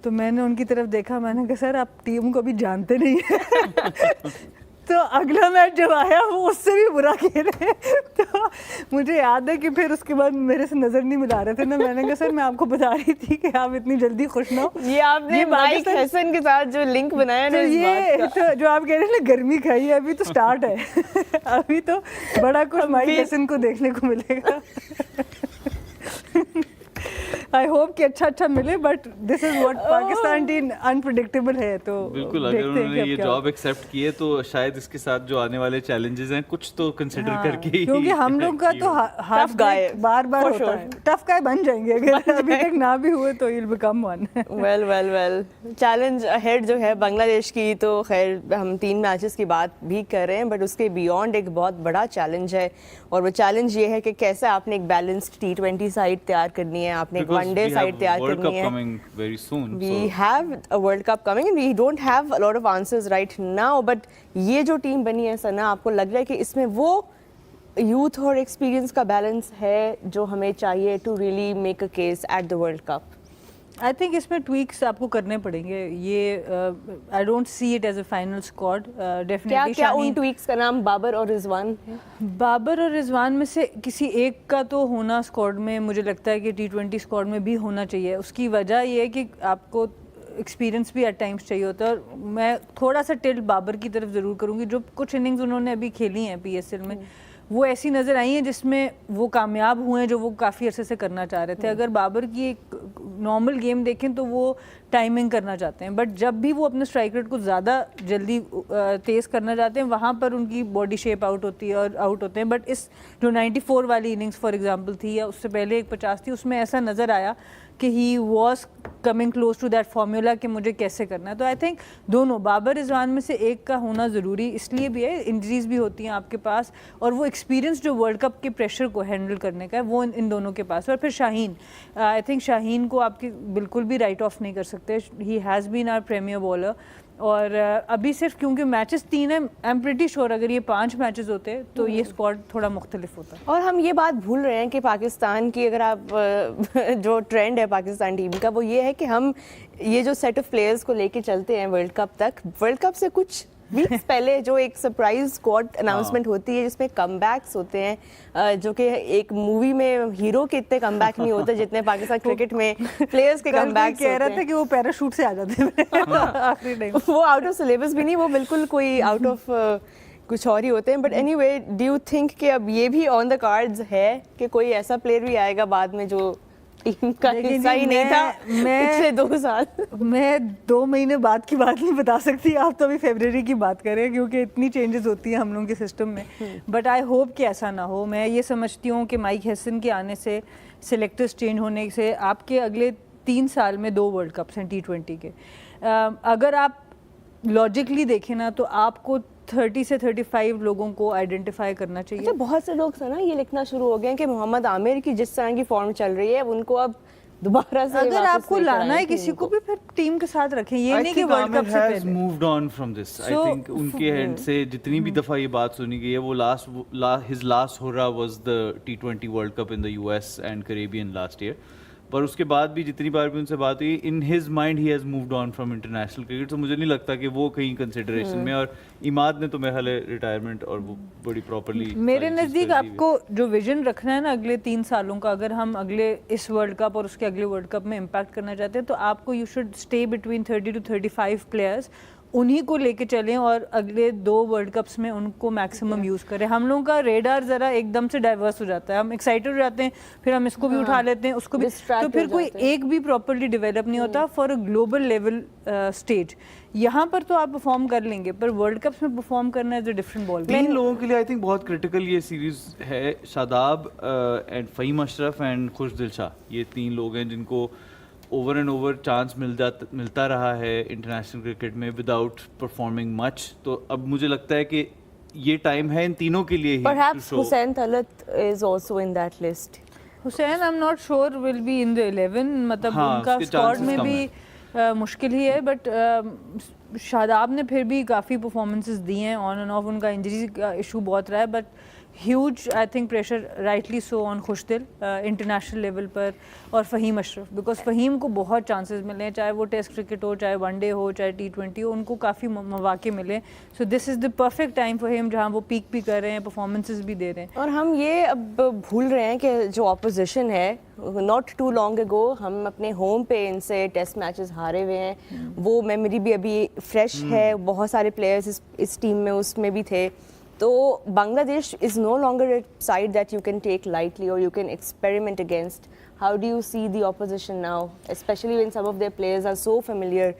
तो मैंने उनकी तरफ देखा, मैंने कहा सर आप टीम को अभी जानते नहीं हैं। तो अगला मैच जब आया वो उससे भी बुरा खेले। तो मुझे याद है कि फिर उसके बाद मेरे से नज़र नहीं मिला रहे थे ना, मैंने कहा सर मैं आपको बता रही थी कि आप इतनी जल्दी खुश ना हो। ये आपने माइक हैसन के साथ जो लिंक बनाया ना, तो ये तो जो आप कह रहे हैं ना गर्मी खाई है, अभी तो स्टार्ट है। अभी तो बड़ा कुछ माइक हैसन को देखने को मिलेगा। आई होप कि अच्छा मिले, but this is what Pakistan team unpredictable है। तो बिल्कुल, अगर उन्होंने ये जॉब एक्सेप्ट की है तो शायद इसके साथ जो आने वाले चैलेंजेस हैं कुछ तो कंसिडर करके ही, क्योंकि हम लोग का तो हाफ गाय बार होता है, टफ गाय बन जाएंगे अगर अभी तक ना भी हुए तो will become one. Well challenge ahead जो है बांग्लादेश की, तो खैर हम 3 मैचेस की बात भी कर रहे हैं, बट उसके बियॉन्ड एक बहुत बड़ा चैलेंज है, और वो चैलेंज ये है कि कैसे आपने एक बैलेंस्ड T20 साइड तैयार करनी है, आपने एक वनडे साइड तैयार करनी है। We have a World Cup coming and we don't have a lot of answers right now, but ये जो टीम बनी है सना, आपको लग रहा है कि इसमें वो यूथ और एक्सपीरियंस का बैलेंस है जो हमें चाहिए to really make a case at the world cup? I think इसमें ट्वीक्स आपको करने पड़ेंगे। ये I don't see it as a final squad definitely. क्या उन ट्वीक्स का नाम बाबर और रिजवान है? बाबर और रिजवान में से किसी एक का तो होना स्क्वाड में, मुझे लगता है कि T20 स्क्वाड में भी होना चाहिए। उसकी वजह ये है कि आपको एक्सपीरियंस भी एट टाइम्स चाहिए होता है, और मैं थोड़ा सा टिल्ट बाबर की तरफ ज़रूर करूँगी। जो कुछ इनिंग्स उन्होंने अभी खेली हैं PSL में, वो ऐसी नज़र आई हैं जिसमें वो कामयाब हुए हैं जो वो काफ़ी अरसे से करना चाह रहे थे। अगर बाबर की एक नॉर्मल गेम देखें तो वो टाइमिंग करना चाहते हैं, बट जब भी वो अपने स्ट्राइक रेट को ज़्यादा जल्दी तेज़ करना चाहते हैं, वहाँ पर उनकी बॉडी शेप आउट होती है और आउट होते हैं। बट इस जो 94 वाली इनिंग्स फॉर एग्जांपल थी, या उससे पहले एक 50 थी, उसमें ऐसा नज़र आया कि he was coming close to that formula कि मुझे कैसे करना है। तो आई थिंक दोनों बाबर रिजवान में से एक का होना ज़रूरी इसलिए भी है, इंजरीज भी होती हैं आपके पास, और वो एक्सपीरियंस जो वर्ल्ड कप के प्रेशर को हैंडल करने का है वो इन दोनों के पास है। और फिर शाहीन, आई थिंक शाहीन को आपके बिल्कुल भी राइट ऑफ नहीं कर सकते। He has been our premier bowler, और अभी सिर्फ क्योंकि मैचेस 3 हैं, आई एम प्रिटी श्योर अगर ये 5 मैचेस होते तो ये स्क्वाड थोड़ा मुख्तलिफ होता। और हम ये बात भूल रहे हैं कि पाकिस्तान की, अगर आप जो ट्रेंड है पाकिस्तान टीम का, वो ये है कि हम ये जो सेट ऑफ प्लेयर्स को लेके चलते हैं वर्ल्ड कप तक, वर्ल्ड कप से कुछ वीक्स पहले जो एक सरप्राइज स्क्वाड अनाउंसमेंट होती है जिसमें कमबैक्स होते हैं, जो कि एक मूवी में हीरो के इतने कमबैक नहीं होते जितने पाकिस्तान क्रिकेट में प्लेयर्स के कमबैक्स कह रहा था कि वो पैराशूट से आ जाते हैं आखिरी टाइम। वो आउट ऑफ सिलेबस भी नहीं, वो बिल्कुल कोई आउट ऑफ कुछ और ही होते हैं। But anyway, do you think कि अब ये भी ऑन द कार्ड्स है कि कोई ऐसा प्लेयर भी आएगा बाद में जो टीम का हिस्सा ही नहीं था पिछले 2 साल? मैं 2 महीने बाद की बात नहीं बता सकती, आप तो अभी फरवरी की बात करें क्योंकि इतनी चेंजेस होती हैं हम लोगों के सिस्टम में। बट आई होप कि ऐसा ना हो। मैं ये समझती हूँ कि माइक हैसन के आने से, सिलेक्टर्स चेंज होने से आपके अगले 3 साल में 2 वर्ल्ड कप्स हैं T20 के। अगर आप लॉजिकली देखें ना तो आपको 30 से 35 लोगों को आइडेंटिफाई करना चाहिए। अच्छा, बहुत से लोग ना ये लिखना शुरू हो गए हैं कि मोहम्मद आमिर की जिस तरह की फॉर्म चल रही है उनको अब दोबारा से अगर आपको लाना है किसी को भी फिर टीम के साथ रखें, ये नहीं कि वर्ल्ड कप से पहले। Moved on from this, I think उनके एंड से जितनी भी दफा ये बात सुनी गई है, वो हिज लास्ट होरा was the T20 world cup in the US and Caribbean last year. पर उसके बाद भी जितनी बार भी उनसे बात हुई, in his mind he has moved on from international cricket. तो मुझे नहीं लगता कि वो कहीं कंसिडरेशन में, और इमाद ने तो मेरे ख्याल रिटायरमेंट और वो बड़ी प्रॉपर्ली, मेरे नज़दीक आपको जो विजन रखना है ना अगले 3 सालों का, अगर हम अगले इस वर्ल्ड कप और उसके अगले वर्ल्ड कप में इम्पैक्ट करना चाहते हैं तो आपको you should stay between 30 to 35 players. उन्हीं को लेके चलें और अगले 2 वर्ल्ड कप्स में उनको मैक्सिमम यूज़ करें। हम लोगों का रेडार ज़रा एकदम से डाइवर्स हो जाता है, हम एक्साइटेड हो जाते हैं, फिर हम इसको भी उठा लेते हैं, उसको भी, तो फिर कोई एक भी प्रॉपरली डेवलप नहीं होता for a global level stage. यहाँ पर तो आप परफॉर्म कर लेंगे, पर वर्ल्ड कप्स में परफॉर्म करना इज अ डिफरेंट बॉल। 3 लोगों के लिए आई थिंक बहुत क्रिटिकल ये सीरीज है, शादाब एंड फ़हीम अशरफ एंड खुशदिल शाह, ये 3 लोग हैं जिनको ओवर एंड ओवर चांस मिलता रहा है इंटरनेशनल क्रिकेट में विदाउट परफॉर्मिंग मच। तो अब मुझे लगता है कि ये टाइम है इन तीनों के लिए ही। Perhaps Hussain Talat is also in that list. Hussain I am not sure will be in the 11, मतलब हाँ, उनका उसके स्क्वाड chances में कम भी मुश्किल ही है, बट शादाब ने फिर भी काफ़ी परफॉर्मेंसेस दी हैं ऑन एंड ऑफ, उनका इंजरी का इशू बहुत रहा है, but huge I think pressure rightly so on Khushdil international level पर और फ़हीम अशरफ, बिकॉज फ़हीम को बहुत चांसेस मिले हैं, चाहे वो टेस्ट क्रिकेट हो, चाहे वनडे हो, चाहे T20 हो, उनको काफ़ी मौके मिले। So this is the perfect time for him जहाँ वो पीक भी कर रहे हैं, परफॉर्मेंसेस भी दे रहे हैं। और हम ये अब भूल रहे हैं कि जो ऑपोजिशन है, नॉट टू लॉन्ग अगो हम अपने होम पे इनसे टेस्ट मैचेस हारे हुए हैं, वो मेमोरी भी अभी फ्रेश है, बहुत सारे प्लेयर्स इस टीम में उसमें भी थे। तो Bangladesh is no longer a side that you can take lightly or you can experiment against. How do you see the opposition now, especially when some of their players are so familiar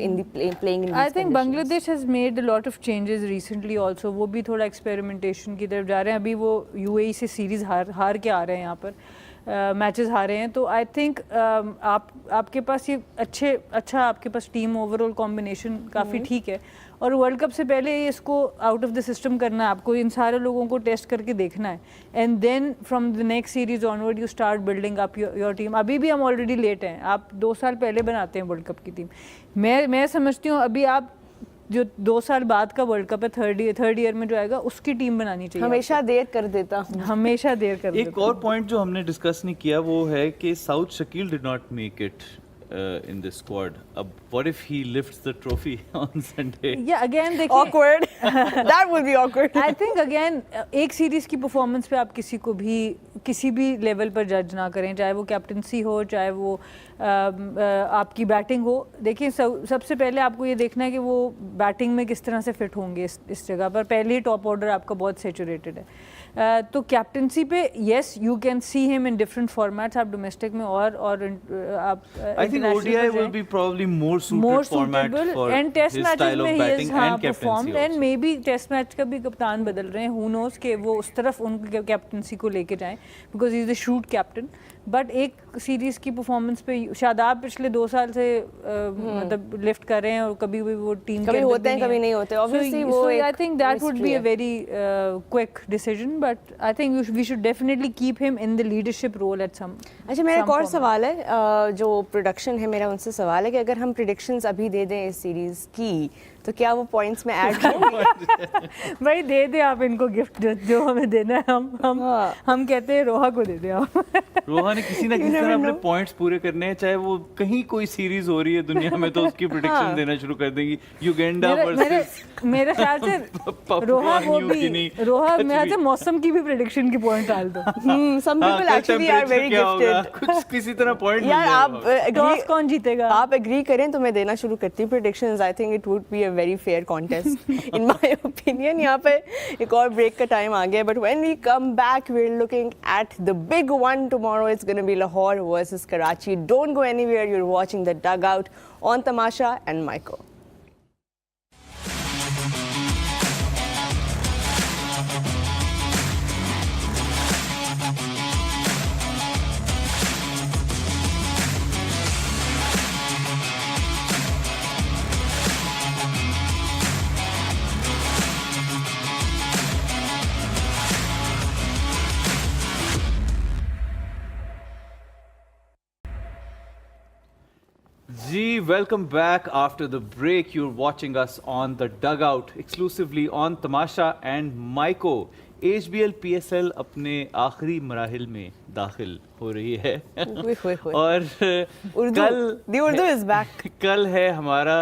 in the playing in these I think conditions? Bangladesh has made a lot of changes recently also. वो भी थोड़ा experimentation की तरफ जा रहे हैं। अभी वो UAE से सीरीज़ हार के आ रहे हैं यहाँ पर, मैचेस हारे हैं, तो आई थिंक आपके पास ये अच्छा आपके पास टीम ओवरऑल कॉम्बिनेशन काफ़ी ठीक है, और वर्ल्ड कप से पहले इसको आउट ऑफ द सिस्टम करना है, आपको इन सारे लोगों को टेस्ट करके देखना है, and then from the next series onward you start building up your team. अभी भी हम ऑलरेडी लेट हैं, आप 2 साल पहले बनाते हैं वर्ल्ड कप की टीम। मैं समझती हूँ अभी आप जो 2 साल बाद का वर्ल्ड कप है, थर्ड ईयर में जो आएगा, उसकी टीम बनानी चाहिए। हमेशा देर कर देता हूँ, हमेशा देर कर देता एक और पॉइंट जो हमने डिस्कस नहीं किया वो है कि south Shakeel did not make it in this squad. What if he lifts the trophy on Sunday? Yeah, again देखिए awkward. That would be awkward. I think again एक सीरीज की परफॉर्मेंस पे आप किसी भी लेवल पर जज ना करें, चाहे वो कैप्टनसी हो, चाहे वो आपकी बैटिंग हो। देखिए सबसे पहले आपको ये देखना है कि वो बैटिंग में किस तरह से फिट होंगे इस जगह पर। पहले ही टॉप ऑर्डर आपका बहुत सेचुरेटेड है, तो कैप्टनसी पे yes you can see him in different formats, आप डोमेस्टिक में और आप I think ODI will be probably more suited format for and test his matches style of में batting and captaincy performed, and also. maybe test match का भी कप्तान बदल रहे हैं, who knows कि वो उस तरफ उनकी कैप्टनसी को लेके जाएं, because he is the shrewd captain. But एक सीरीज की परफॉर्मेंस पे शादाब पिछले 2 साल से मतलब लिफ्ट कर रहे हैं, और कभी भी वो टीम कभी होते हैं कभी नहीं होते, obviously वो I think that would be a very quick decision, but I think we should definitely keep him in the leadership role at some. अच्छा, मेरा एक और सवाल है, जो प्रोडक्शन है मेरा उनसे सवाल है कि अगर हम प्रेडिक्शंस अभी दे दें इस सीरीज की, तो क्या वो पॉइंट्स में ऐड होंगे? भाई दे दे आप इनको गिफ्ट, जो हमें देना है हम कहते हैं रोहा को दे दे आप। रोहा ने किसी ना किसी तरह अपने पॉइंट्स पूरे करने हैं, चाहे वो कहीं कोई सीरीज हो रही है दुनिया में तो उसकी प्रेडिक्शन देना शुरू कर देंगी। युगांडा वर्सेस मेरे ख्याल से रोहा मेरे ख्याल से मौसम की भी प्रेडिक्शन की पॉइंट डाल दो। Some people actually are very gifted. कुछ किसी तरह पॉइंट यार आप टॉस कौन जीतेगा? आप एग्री करें तो मैं देना शुरू करती हूँ predictions. I think it would be a very fair contest in my opinion. यहाँ पे एक और ब्रेक का टाइम आ गया, but when we come back we are looking at the big one tomorrow. It's gonna be Lahore versus Karachi. Don't go anywhere, you are watching the dugout on Tamasha and Myco. जी, welcome back after the break. You're watching us on the dugout exclusively on Tamasha and Maiko. HBL PSL अपने आखिरी मराहिल में दाखिल हो रही है और उर्दू is back. कल है हमारा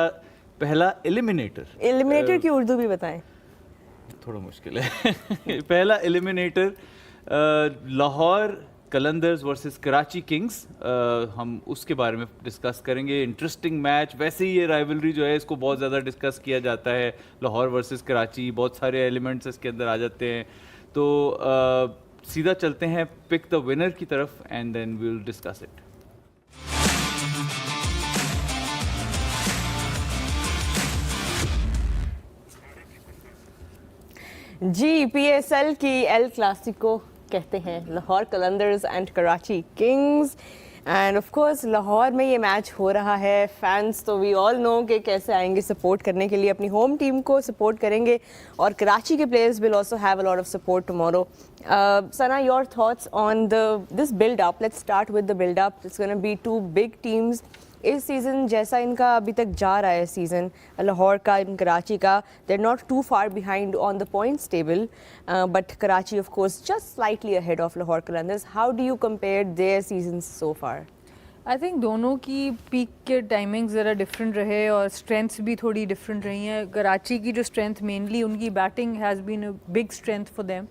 पहला एलिमिनेटर। एलिमिनेटर की उर्दू भी बताएं। थोड़ा मुश्किल है। पहला eliminator Lahore Qalandars versus Karachi Kings, हम उसके बारे में डिस्कस करेंगे। इंटरेस्टिंग मैच, वैसे ही ये राइवलरी जो है इसको बहुत ज़्यादा डिस्कस किया जाता है, लाहौर वर्सेस कराची, बहुत सारे एलिमेंट्स इसके अंदर आ जाते हैं। तो सीधा चलते हैं पिक द विनर की तरफ and then we will discuss it. जी, पीएसएल की एल क्लासिको कहते हैं, Lahore Qalandars and Karachi Kings. And of course Lahore में ये मैच हो रहा है। फैंस तो वी ऑल नो कि कैसे आएंगे सपोर्ट करने के लिए, अपनी होम टीम को सपोर्ट करेंगे, और कराची के players will also have a lot of support tomorrow. Sana, your thoughts on this build up? Let's start with the build up. It's going to be two big teams. इस सीज़न जैसा इनका अभी तक जा रहा है सीज़न, लाहौर का एंड कराची का, they're not too far behind on the points table, but Karachi of course just slightly ahead of Lahore Qalandars. How do you compare their seasons so far? I think दोनों की पीक के टाइमिंग ज़रा डिफरेंट रहे और स्ट्रेंथ्स भी थोड़ी डिफरेंट रही हैं। कराची की जो स्ट्रेंथ मेनली उनकी batting has been a big strength for them,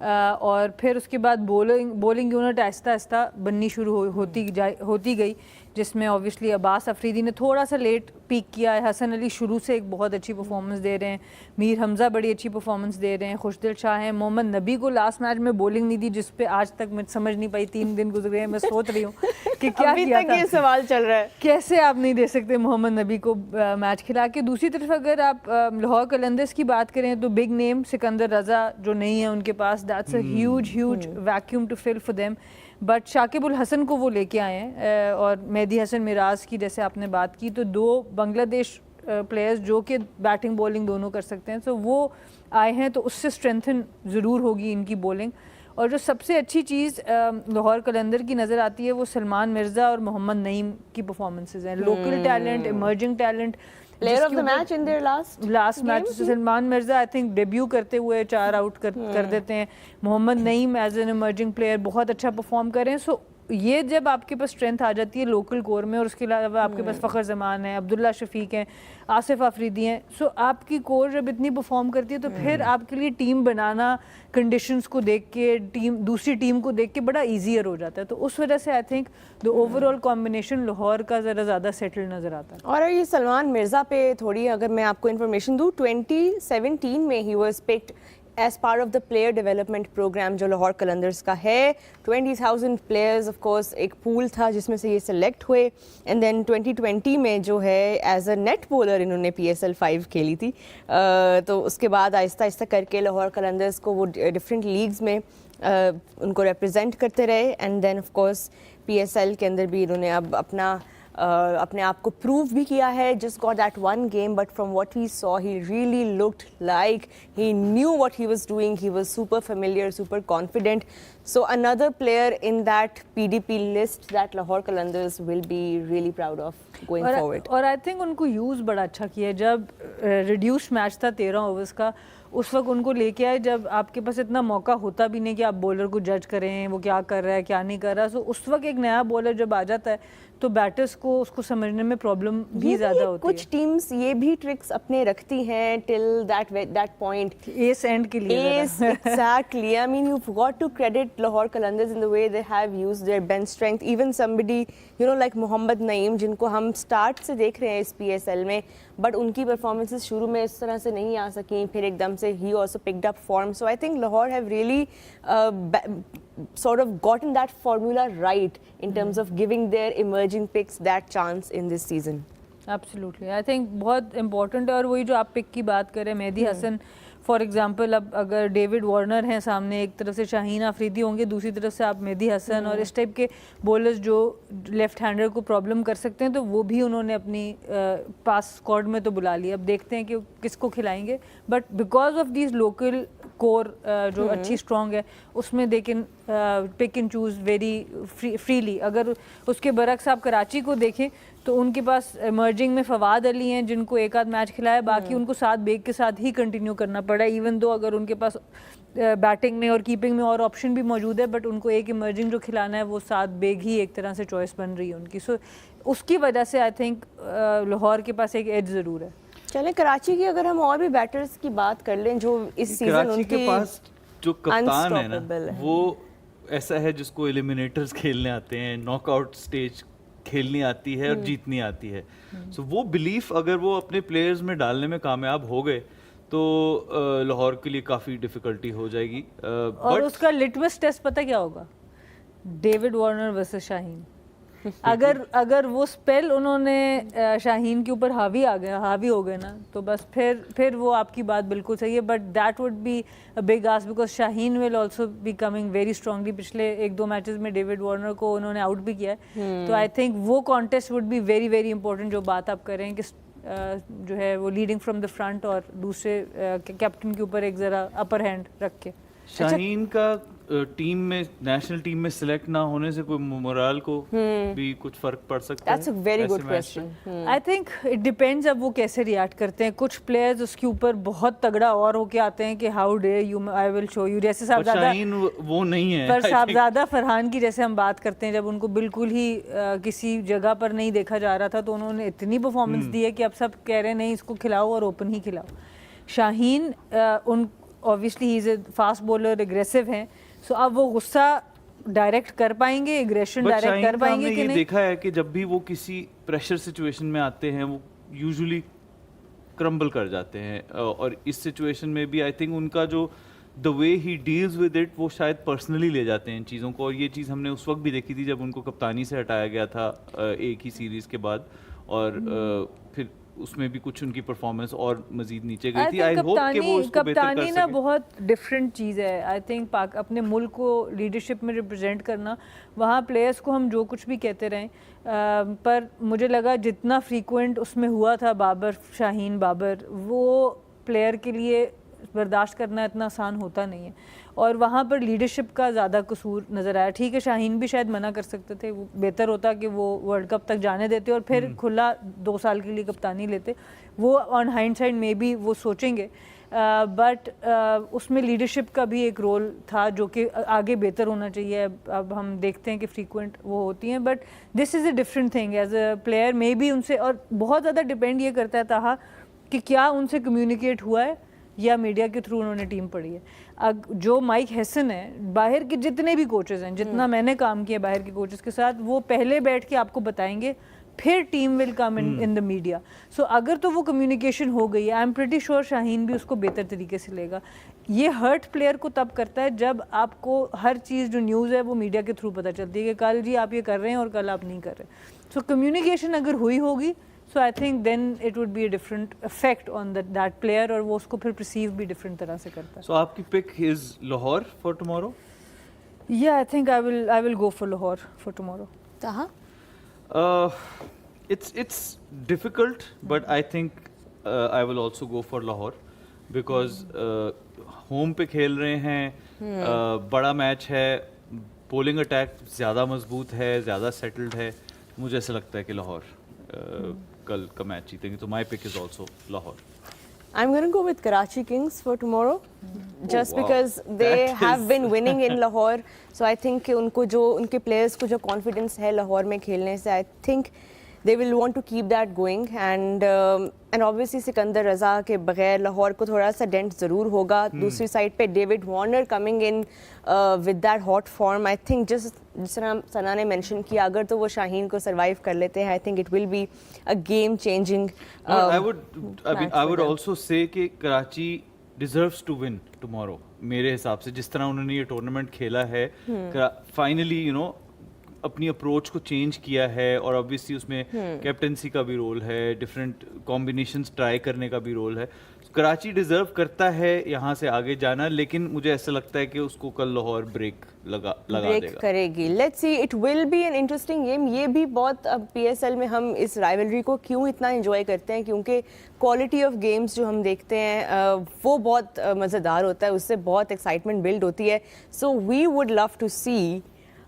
और फिर उसके बाद बॉलिंग यूनिट आहिस्ता आहिस्ता बननी शुरू होती गई, जिसमें ऑब्वियसली अब्बास अफरीदी ने थोड़ा सा लेट पीक किया है। हसन अली शुरू से एक बहुत अच्छी परफॉर्मेंस दे रहे हैं, मीर हमज़ा बड़ी अच्छी परफॉर्मेंस दे रहे हैं, खुशदिल शाह हैं। मोहम्मद नबी को लास्ट मैच में बॉलिंग नहीं दी, जिस पे आज तक मैं समझ नहीं पाई, 3 दिन गुजरे हैं, मैं सोच रही हूँ कि क्या अभी किया तक था, ये सवाल चल रहा है, कैसे आप नहीं दे सकते मोहम्मद नबी को मैच खिला के। दूसरी तरफ अगर आप लाहौर कलंदर्स की बात करें तो बिग नेम सिकंदर रज़ा जो नहीं है उनके पास, that's a huge vacuum to fill for them, but Shakib ul Hasan को वो लेके आए हैं, और मेहदी हसन मिराज की जैसे आपने बात की, तो 2 बांग्लादेश प्लेयर्स जो कि बैटिंग बॉलिंग दोनों कर सकते हैं, तो वो आए हैं, तो उससे स्ट्रेंथन ज़रूर होगी इनकी बॉलिंग। और जो सबसे अच्छी चीज़ लाहौर कलंदर की नज़र आती है वो सलमान मिर्ज़ा और मोहम्मद नईम की परफॉर्मेंसेज हैं। Local talent, emerging talent, player of the match in their last match Salman Mirza I think debut करते हुए 4 आउट कर देते हैं। Mohammad Naeem as an emerging player बहुत अच्छा परफॉर्म करें। सो ये जब आपके पास स्ट्रेंथ आ जाती है लोकल कोर में, और उसके अलावा आपके पास फ़खर जमान है, अब्दुल्ला शफीक हैं, आसिफ आफरीदी हैं, सो आपकी कोर जब इतनी परफॉर्म करती है तो फिर आपके लिए टीम बनाना कंडीशंस को देख के, दूसरी टीम को देख के बड़ा ईजियर हो जाता है। तो उस वजह से I think the overall combination Lahore का ज़्यादा सेटल नज़र आता है। और ये सलमान मिर्ज़ा पे थोड़ी अगर मैं आपको इन्फॉर्मेशन दूँ, 2017 में he was picked as part of the player development program जो लाहौर कलंदर्स का है। 20,000 प्लेयर्स ऑफ कोर्स एक पूल था जिसमें से ये सिलेक्ट हुए, एंड देन 2020 में जो है एज अ नेट बॉलर इन्होंने PSL 5 खेली थी। तो उसके बाद आहिस्ता आहिस्ता करके लाहौर कलंदर्स को वो डिफरेंट लीग्स में उनको रिप्रेजेंट करते रहे, and then of course PSL के अंदर भी इन्होंने अब अपने आप को प्रूव भी किया है। Just got that one game, but from what we saw he really looked like he knew what he was doing, he was super familiar, super confident. So another player in that PDP list that Lahore Qalandars will be really proud of going forward. और आई थिंक उनको यूज़ बड़ा अच्छा किया है। जब रिड्यूस्ड मैच था 13 ओवर्स का, उस वक्त उनको लेके आए जब आपके पास इतना मौका होता भी नहीं कि आप बॉलर को जज करें वो क्या कर रहा है क्या नहीं कर रहा। सो उस वक्त एक नया बॉलर जब आ जाता है तो बैटर्स को उसको समझने में प्रॉब्लम भी ज़्यादा होती है। कुछ टीम्स ये भी ट्रिक्स अपने रखती हैं till that point, S and के लिए। Exactly. I mean, you've got to credit Lahore Qalandars in the way they have used their bench strength. Even somebody, you know, like Mohammad Naeem, जिनको हम स्टार्ट से देख रहे हैं इस PSL में, बट उनकी परफॉर्मेंसेस शुरू में इस तरह से नहीं आ सकी, फिर एकदम से he also picked up form. So I think Lahore have really sort of gotten that formula right in terms of giving their emerging picks that chance in this season. Absolutely, I think बहुत इंपॉर्टेंट है। और वही जो आप पिक की बात करें, मेहदी हसन फॉर एग्जांपल, अब अगर डेविड वार्नर हैं सामने, एक तरफ से शाहीन आफरीदी होंगे, दूसरी तरफ से आप मेहदी हसन और इस टाइप के बॉलर्स जो लेफ्ट हैंडर को प्रॉब्लम कर सकते हैं, तो वो भी उन्होंने अपनी पास स्क्वाड में तो बुला लिया। अब देखते हैं कि किसको खिलाएंगे, but because of these local core जो अच्छी स्ट्रॉन्ग है, उसमें they can pick and choose very freely. अगर उसके बरक्स आप कराची को देखें तो उनके पास इमर्जिंग में फवाद अली हैं जिनको एक आध मैच खिलाया, बाकी उनको 7 बेग के साथ ही कंटिन्यू करना पड़ा। इवन दो अगर उनके पास बैटिंग में और कीपिंग में और ऑप्शन भी मौजूद है, बट उनको एक इमर्जिंग जो खिलाना है वो 7 बेग ही एक तरह से चॉइस बन रही है उनकी। सो उसकी वजह से आई थिंक लाहौर के पास एक एज ज़रूर है। चले कराची की अगर हम और भी बैटर्स की बात कर लें जो इस सीजन कराची के पास जो कप्तान है ना, वो ऐसा है जिसको एलिमिनेटर्स खेलने आते हैं, नॉकआउट स्टेज खेलनी आती है और जीतनी आती है. सो वो बिलीफ अगर वो अपने प्लेयर्स में डालने में कामयाब हो गए तो लाहौर के लिए काफ़ी डिफ़िकल्टी हो जाएगी. और उसका लिटमस टेस्ट पता क्या होगा? David Warner versus Shaheen. अगर वो स्पेल उन्होंने शाहीन के ऊपर हावी हो गए ना, तो बस फिर वो आपकी बात बिल्कुल सही है. But that would be a big ask because Shaheen will also be coming very strongly. पिछले 1-2 मैचेस में डेविड वार्नर को उन्होंने आउट भी किया है. तो आई थिंक वो contest would be very very important. जो बात आप कर रहे हैं कि जो है वो लीडिंग फ्रॉम द फ्रंट और दूसरे कैप्टन के ऊपर एक ज़रा अपर हैंड रख के. शाहीन का टीम में, नेशनल टीम में सिलेक्ट ना होने से कोई मोराल को भी कुछ फर्क पड़ सकता है? That's a very good question. I think it depends अब वो कैसे रिएक्ट करते हैं. कुछ प्लेयर्स उसके ऊपर बहुत तगड़ा और होके आते हैं कि how day you, I will show you. जैसे साहबजादा, शाहीन वो नहीं है. पर साहबजादा फरहान की जैसे हम बात करते हैं, जब उनको बिल्कुल ही किसी जगह पर नहीं देखा जा रहा था तो उन्होंने इतनी परफॉर्मेंस दी है कि अब सब कह रहे हैं नहीं इसको खिलाओ और ओपन ही खिलाओ. शाहीन उन obviously he is a fast bowler, aggressive हैं. सो अब वो गुस्सा डायरेक्ट कर पाएंगे, एग्रेशन डायरेक्ट कर पाएंगे कि नहीं? देखा है कि जब भी वो किसी प्रेशर सिचुएशन में आते हैं वो यूजुअली क्रम्बल कर जाते हैं. और इस सिचुएशन में भी आई थिंक उनका जो the way he deals with it, वो शायद पर्सनली ले जाते हैं इन चीज़ों को. और ये चीज़ हमने उस वक्त भी देखी थी जब उनको कप्तानी से हटाया गया था एक ही सीरीज़ के बाद. और फिर उसमें भी कुछ उनकी परफॉर्मेंस और मजीद नीचे गई थी. आई होप कि वो इसको बेहतर कर कप्तानी ना सकें. बहुत डिफरेंट चीज़ है. आई थिंक अपने मुल्क को लीडरशिप में रिप्रेजेंट करना, वहाँ प्लेयर्स को हम जो कुछ भी कहते रहें, पर मुझे लगा जितना फ्रीक्वेंट उसमें हुआ था शाहीन बाबर, वो प्लेयर के लिए बर्दाश्त करना इतना आसान होता नहीं है. और वहाँ पर लीडरशिप का ज़्यादा कसूर नज़र आया. ठीक है, शाहीन भी शायद मना कर सकते थे. वो बेहतर होता कि वो वर्ल्ड कप तक जाने देते और फिर खुला 2 साल के लिए कप्तानी लेते. वो ऑन हाइंडसाइड में भी वो सोचेंगे. बट उसमें लीडरशिप का भी एक रोल था जो कि आगे बेहतर होना चाहिए. अब हम देखते हैं कि फ्रीक्वेंट वो होती हैं. But this is a different thing as a player. Maybe उनसे और बहुत ज़्यादा डिपेंड ये करता है ताहा कि क्या उनसे कम्युनिकेट हुआ है या मीडिया के थ्रू उन्होंने टीम पढ़ी है. जो माइक हेसन है, बाहर के जितने भी कोचेस हैं, जितना मैंने काम किया बाहर के कोचेस के साथ, वो पहले बैठ के आपको बताएंगे, फिर team will come in the media. So अगर तो वो कम्युनिकेशन हो गई है, I am pretty sure Shaheen भी उसको बेहतर तरीके से लेगा. ये हर्ट प्लेयर को तब करता है जब आपको हर चीज़ जो न्यूज़ है वो मीडिया के थ्रू पता चलती है कि कल जी आप ये कर रहे हैं और कल आप नहीं कर रहे. सो कम्युनिकेशन अगर हुई होगी, so I think then it would be a different effect on that player और वो उसको फिर perceive भी different तरह से करता है. So आपकी pick is Lahore for tomorrow? Yeah, I think I will go for Lahore for tomorrow. Taha? It's difficult, but I think I will also go for Lahore because home पे खेल रहे हैं, बड़ा मैच है, bowling attack ज़्यादा मजबूत है, ज़्यादा settled है. मुझे ऐसा लगता है कि लाहौर कल का मैच जीतेंगे. तो my pick is also Lahore. I'm going to go with Karachi Kings for tomorrow, just wow. because they That have is- been winning in Lahore. So I think कि उनको जो उनके players को जो confidence है लाहौर में खेलने से, I think they will want to keep that going. And obviously Sikandar रज़ा के बगैर लाहौर को थोड़ा सा डेंट ज़रूर होगा. दूसरी साइड पे David Warner coming in with that hot form. I think जिस तरह सना ने मेंशन किया, अगर तो वो शाहीन को सरवाइव कर लेते हैं, I think it will be a game changing. I would them. also say कि Karachi deserves to win tomorrow. मेरे हिसाब से जिस तरह उन्होंने ये टूर्नामेंट खेला है, फाइनली अपनी अप्रोच को चेंज किया है. और ऑब्वियसली उसमें कैप्टनसी का भी रोल है, डिफरेंट कॉम्बिनेशंस ट्राई करने का भी रोल है. कराची डिजर्व करता है यहाँ से आगे जाना, लेकिन मुझे ऐसा लगता है कि उसको कल लाहौर ब्रेक लगा देगा. करेगी. Let's see, it will be an interesting game. ये भी बहुत, अब पीएसएल में हम इस राइवलरी को क्यों इतना एंजॉय करते हैं, क्योंकि क्वालिटी ऑफ गेम्स जो हम देखते हैं वो बहुत मज़ेदार होता है, उससे बहुत एक्साइटमेंट बिल्ड होती है. So we would love to see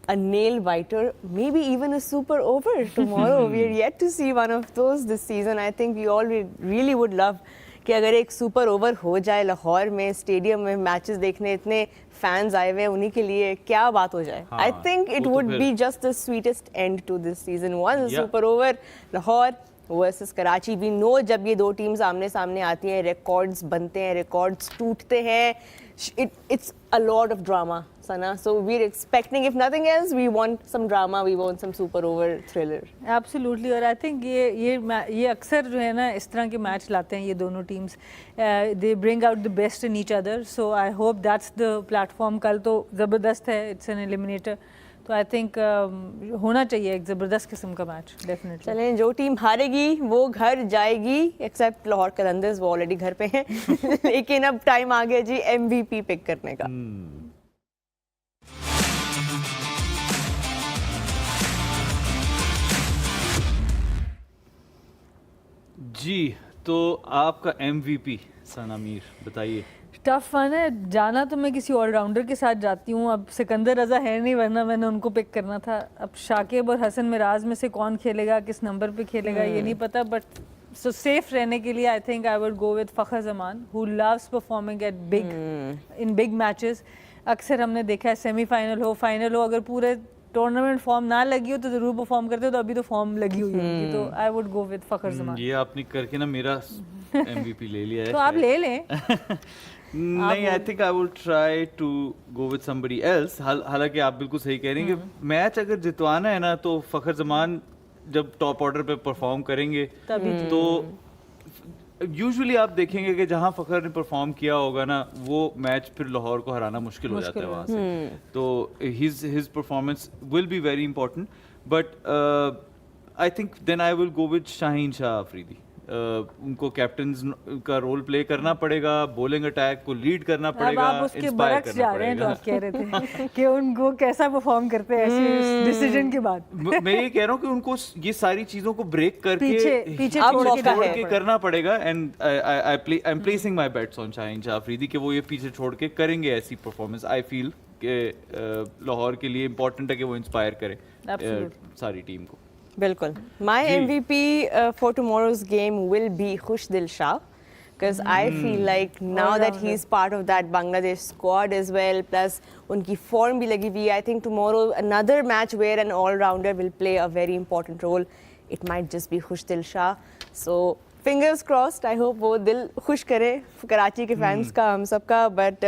a nail biter, maybe even a super over tomorrow. We are yet to see one of those this season. I think we all really would love कि अगर एक सुपर ओवर हो जाए लाहौर में, स्टेडियम में मैचेस देखने इतने फैंस आए हुए हैं, उन्हीं के लिए क्या बात हो जाए. I think it would be just the sweetest end to this season. One super over Lahore versus Karachi. We know जब ये दो टीम्स आमने सामने आती हैं, रिकॉर्ड्स बनते हैं, रिकॉर्ड्स टूटते हैं. It's a lot of drama, Sana. So we're expecting, if nothing else, we want some drama, we want some super over thriller. Absolutely और आई थिंक ये अक्सर जो है ना इस तरह के मैच लाते हैं ये दोनों teams they bring out the best in each other so I hope that's the platform कल तो ज़बरदस्त है इट्स एन एलिमिनेटर तो आई थिंक होना चाहिए एक ज़बरदस्त किस्म का मैच डेफिनेटली चलें जो टीम हारेगी वो घर जाएगी एक्सेप्ट लाहौर कलंदर्स वो ऑलरेडी घर पे हैं लेकिन अब टाइम आ गया जी MVP पिक करने का जी तो आपका MVP सना मीर बताइए टफ वन है जाना तो मैं किसी ऑलराउंडर के साथ जाती हूँ अब सिकंदर रज़ा है नहीं वरना मैंने उनको पिक करना था अब शाकिब और हसन मिराज में से कौन खेलेगा किस नंबर पे खेलेगा ये नहीं पता बट सो सेफ रहने के लिए आई think I would go with Fakhar Zaman who loves performing at big in big matches अक्सर हमने देखा है सेमीफाइनल हो फाइनल हो अगर पूरे टूर्नामेंट फॉर्म ना लगी हो तो जरूर परफॉर्म करते हो तो अभी तो फॉर्म लगी हुई होगी तो I would go with Fakhar Zaman ये आपने करके ना मेरा MVP ले लिया है तो आप ले लें नहीं I think I would try to go with somebody else हालांकि आप बिल्कुल सही कह रहे हैं कि मैच अगर जितवाना है ना तो फ़खर जमान जब टॉप ऑर्डर पे परफॉर्म करेंगे तो यूजुअली आप देखेंगे कि जहां फ़खर ने परफॉर्म किया होगा ना वो मैच फिर लाहौर को हराना मुश्किल हो जाता है वहां से तो his performance will be very important but I think then I will go with Shaheen Shah Afridi उनको कैप्टन का रोल प्ले करना पड़ेगा बॉलिंग अटैक को लीड करना पड़ेगा अब आप उसके बरक्स जा रहे हैं जो आप कह रहे थे कि उनको कैसा परफॉर्म करते हैं ऐसे डिसीजन के बाद मैं ये कह रहा हूँ कि उनको ये सारी चीजों को ब्रेक करके पीछे छोड़ के करना पड़ेगा and I am placing my bets on Shaheen Shah Afridi कि वो ये पीछे छोड़ के करेंगे ऐसी परफॉर्मेंस आई फील कि लाहौर के लिए इम्पोर्टेंट है कि वो इंस्पायर करे सारी टीम को बिल्कुल माई MVP for tomorrow's game will be Khushdil Shah because I feel like now that he's part of that Bangladesh squad as well plus उनकी form भी लगी हुई है I think tomorrow another match where an all-rounder will play a very important role it might just be Khushdil Shah so fingers crossed I hope वो दिल खुश करे कराची के फैंस का हम सबका बट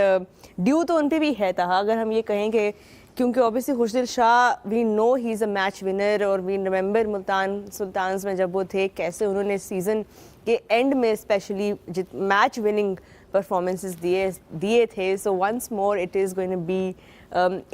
ड्यू तो उन पे भी है था अगर हम ये कहें कि क्योंकि obviously Khushdil Shah we know he is a match winner और वी रिमेंबर मुल्तान सुल्तान्स में जब वो थे कैसे उन्होंने सीज़न के एंड में स्पेशली मैच विनिंग परफॉर्मेंसेस दिए थे so once more it is going to be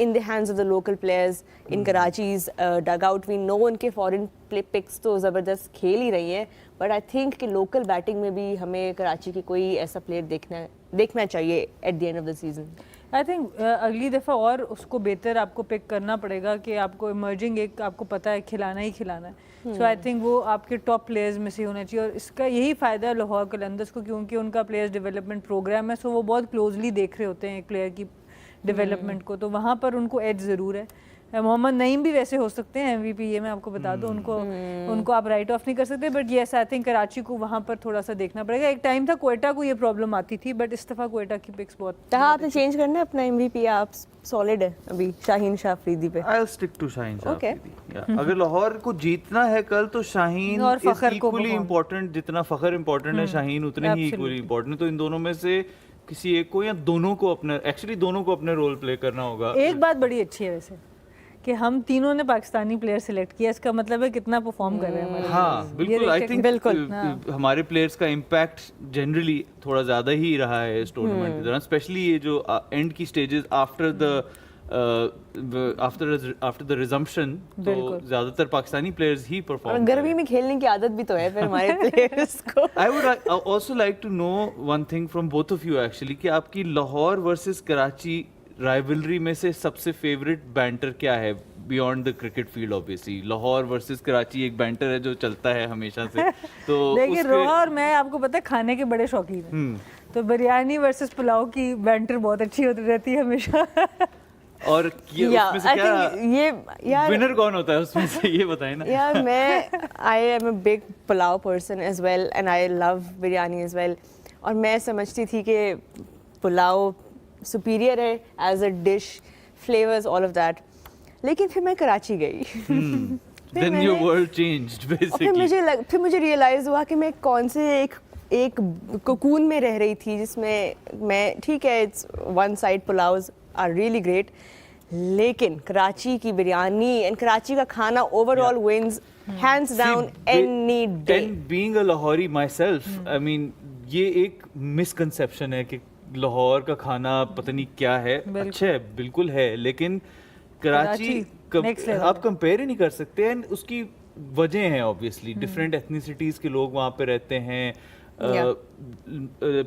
in the hands of the local players in Karachi's dugout we know उनके फॉरेन पिक्स तो ज़बरदस्त खेल ही रही हैं बट आई थिंक कि लोकल बैटिंग में भी हमें कराची की कोई ऐसा प्लेयर देखना चाहिए at the end of the season I think अगली दफ़ा और उसको बेहतर आपको पिक करना पड़ेगा कि आपको इमर्जिंग एक आपको पता है खिलाना ही खिलाना है सो आई थिंक वो आपके टॉप प्लेयर्स में से होना चाहिए और इसका यही फ़ायदा है लाहौर कलंदर्स को क्योंकि उनका प्लेयर्स डेवलपमेंट प्रोग्राम है सो वो बहुत क्लोजली देख रहे होते हैं एक प्लेयर की डेवलपमेंट को तो वहाँ पर उनको एज ज़रूर है मोहम्मद नईम भी वैसे हो सकते हैं MVP ये मैं आपको बता दूं उनको आप राइट ऑफ नहीं कर सकते but yes I think Karachi को वहाँ पर थोड़ा सा देखना पड़ेगा एक टाइम था कोयटा को ये प्रॉब्लम आती थी बट इस दफ़ा कोयटा की पिक्स बहुत आपने चेंज करना है अपना MVP आप सॉलिड है अभी शाहीन शाह अफरीदी पे I'll stick to Shaheen Shah Afridi अगर लाहौर को जीतना है कल तो शाहीन और फ़खर को इक्वली इम्पोर्टेंट जितना फ़खर इम्पोर्टेंट है शाहीन उतने ही इक्वली इम्पोर्टेंट तो इन दोनों में से किसी एक को या दोनों को अपने रोल प्ले करना होगा एक बात बड़ी अच्छी है वैसे कि हम तीनों ने पाकिस्तानी प्लेयर सिलेक्ट किया इसका मतलब है कितना परफॉर्म कर रहे हैं हमारे हाँ बिल्कुल आई थिंक बिल्कुल हमारे प्लेयर्स का इम्पैक्ट जनरली थोड़ा ज़्यादा ही रहा है इस टूर्नामेंट के दौरान स्पेशली ये जो एंड की स्टेजेस आफ्टर द रिजम्पशन तो ज़्यादातर पाकिस्तानी प्लेयर्स ही परफॉर्म गर्मी में खेलने की आदत भी तो है फिर हमारे प्लेयर्स को I would also like to know one thing from both of you actually कि आपकी लाहौर वर्सेस कराची राइवलरी में से सबसे फेवरेट बैंटर क्या है beyond the cricket field obviously Lahore versus Karachi एक बैंटर है जो चलता है हमेशा से तो देखिए रोहा और मैं आपको पता है खाने के बड़े शौकीन हैं तो बिरयानी वर्सेस पुलाव की बैंटर बहुत अच्छी होती रहती है हमेशा और उसमें से क्या विनर कौन होता है उसमें से ये बताएं ना यार मैं I am a big pulao person as well and I love biryani as well और मैं समझती थी कि पुलाव सुपीरियर है as a dish flavours all of that लेकिन फिर मैं कराची गई Then your world changed basically. फिर मुझे रियलाइज हुआ कि मैं कौन से एक कोकून में रह रही थी जिसमें मैं ठीक है it's one side pulao are really great. लेकिन कराची की बिरयानी एंड कराची का खाना overall wins hands down any day. And being a Lahori myself, I mean, ये एक मिसकंसेप्शन है कि लाहौर का खाना पता नहीं क्या है. अच्छा है, बिल्कुल है, लेकिन कराची next level आप कंपेयर ही नहीं कर सकते. एंड उसकी वजह है ऑब्वियसली, डिफरेंट एथनिसिटीज़ के लोग वहाँ पे रहते हैं.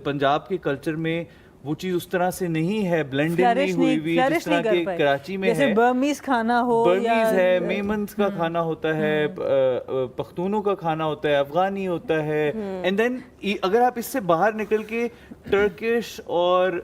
पंजाब के कल्चर में वो चीज उस तरह से नहीं है, ब्लेंडिंग नहीं हुई हुई जिस तरह के कराची में है. बर्मीज खाना हो, बर्मीज है, मेमन्स का खाना होता है, पख्तूनों का खाना होता है, अफगानी होता है. एंड देन अगर आप इससे बाहर निकल के टर्किश और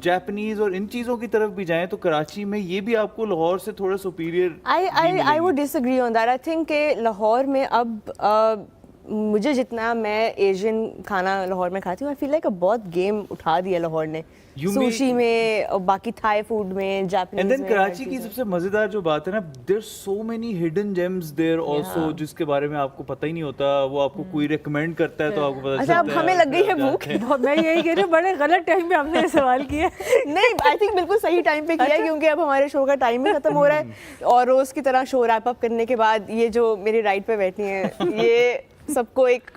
जापानीज और इन चीज़ों की तरफ भी जाएं तो कराची में ये भी आपको लाहौर से थोड़ा superior. I would disagree on that. I think कि लाहौर में अब मुझे जितना मैं एशियन खाना लाहौर में खाती हूँ, आई फील लाइक बहुत गेम उठा दिया लाहौर ने. सुशी में और बाकी थाई फूड में, जापानीज में. एंड देन कराची की सबसे मजेदार जो बात है ना, there so many hidden gems there also, जिसके बारे में आपको पता ही नहीं होता. वो आपको कोई रिकमेंड करता है तो आपको पता चलता है. अब हमें लग गई है भूख. मैं यही कह रही हूँ, बड़े गलत टाइम पे आपने सवाल किया. नहीं, आई थिंक बिल्कुल सही टाइम पे किया है, क्योंकि अब हमारे शो का टाइम भी खत्म हो रहा है. और रोज की तरह शो रैप अप करने के बाद ये जो मेरी राइट पे बैठी हैं, ये सबको एक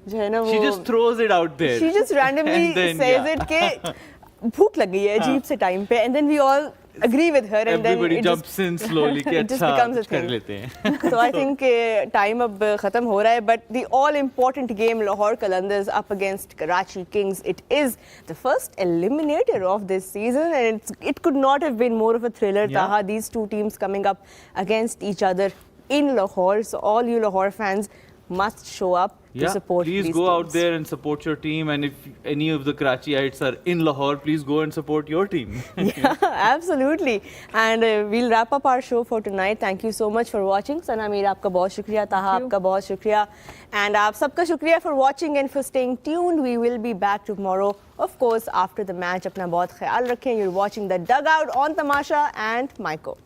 जो है ना वो she just throws it out there. she just randomly then, says it कि भूख लग गई है अजीब से टाइम पे, and then we all agree with her, and everybody then jumps in slowly कि it just अच्छा becomes a कर thing. लेते हैं. So I think time अब खत्म हो रहा है, but the all important game Lahore Qalandars up against Karachi Kings, it is the first eliminator of this season, and it could not have been more of a thriller. Taha, these two teams coming up against each other in Lahore, so all you Lahore fans must show up to support please these go teams. out there and support your team, and if any of the Karachiites are in Lahore, please go and support your team. Yeah, absolutely. And we'll wrap up our show for tonight. Thank you so much for watching. Sana Mir, आपका बहुत शुक्रिया. Taha, आपका बहुत शुक्रिया. And आप सबका शुक्रिया for watching and for staying tuned. We will be back tomorrow, of course, after the match. अपना बहुत ख्याल रखें. You're watching the Dugout on Tamasha and Maiko.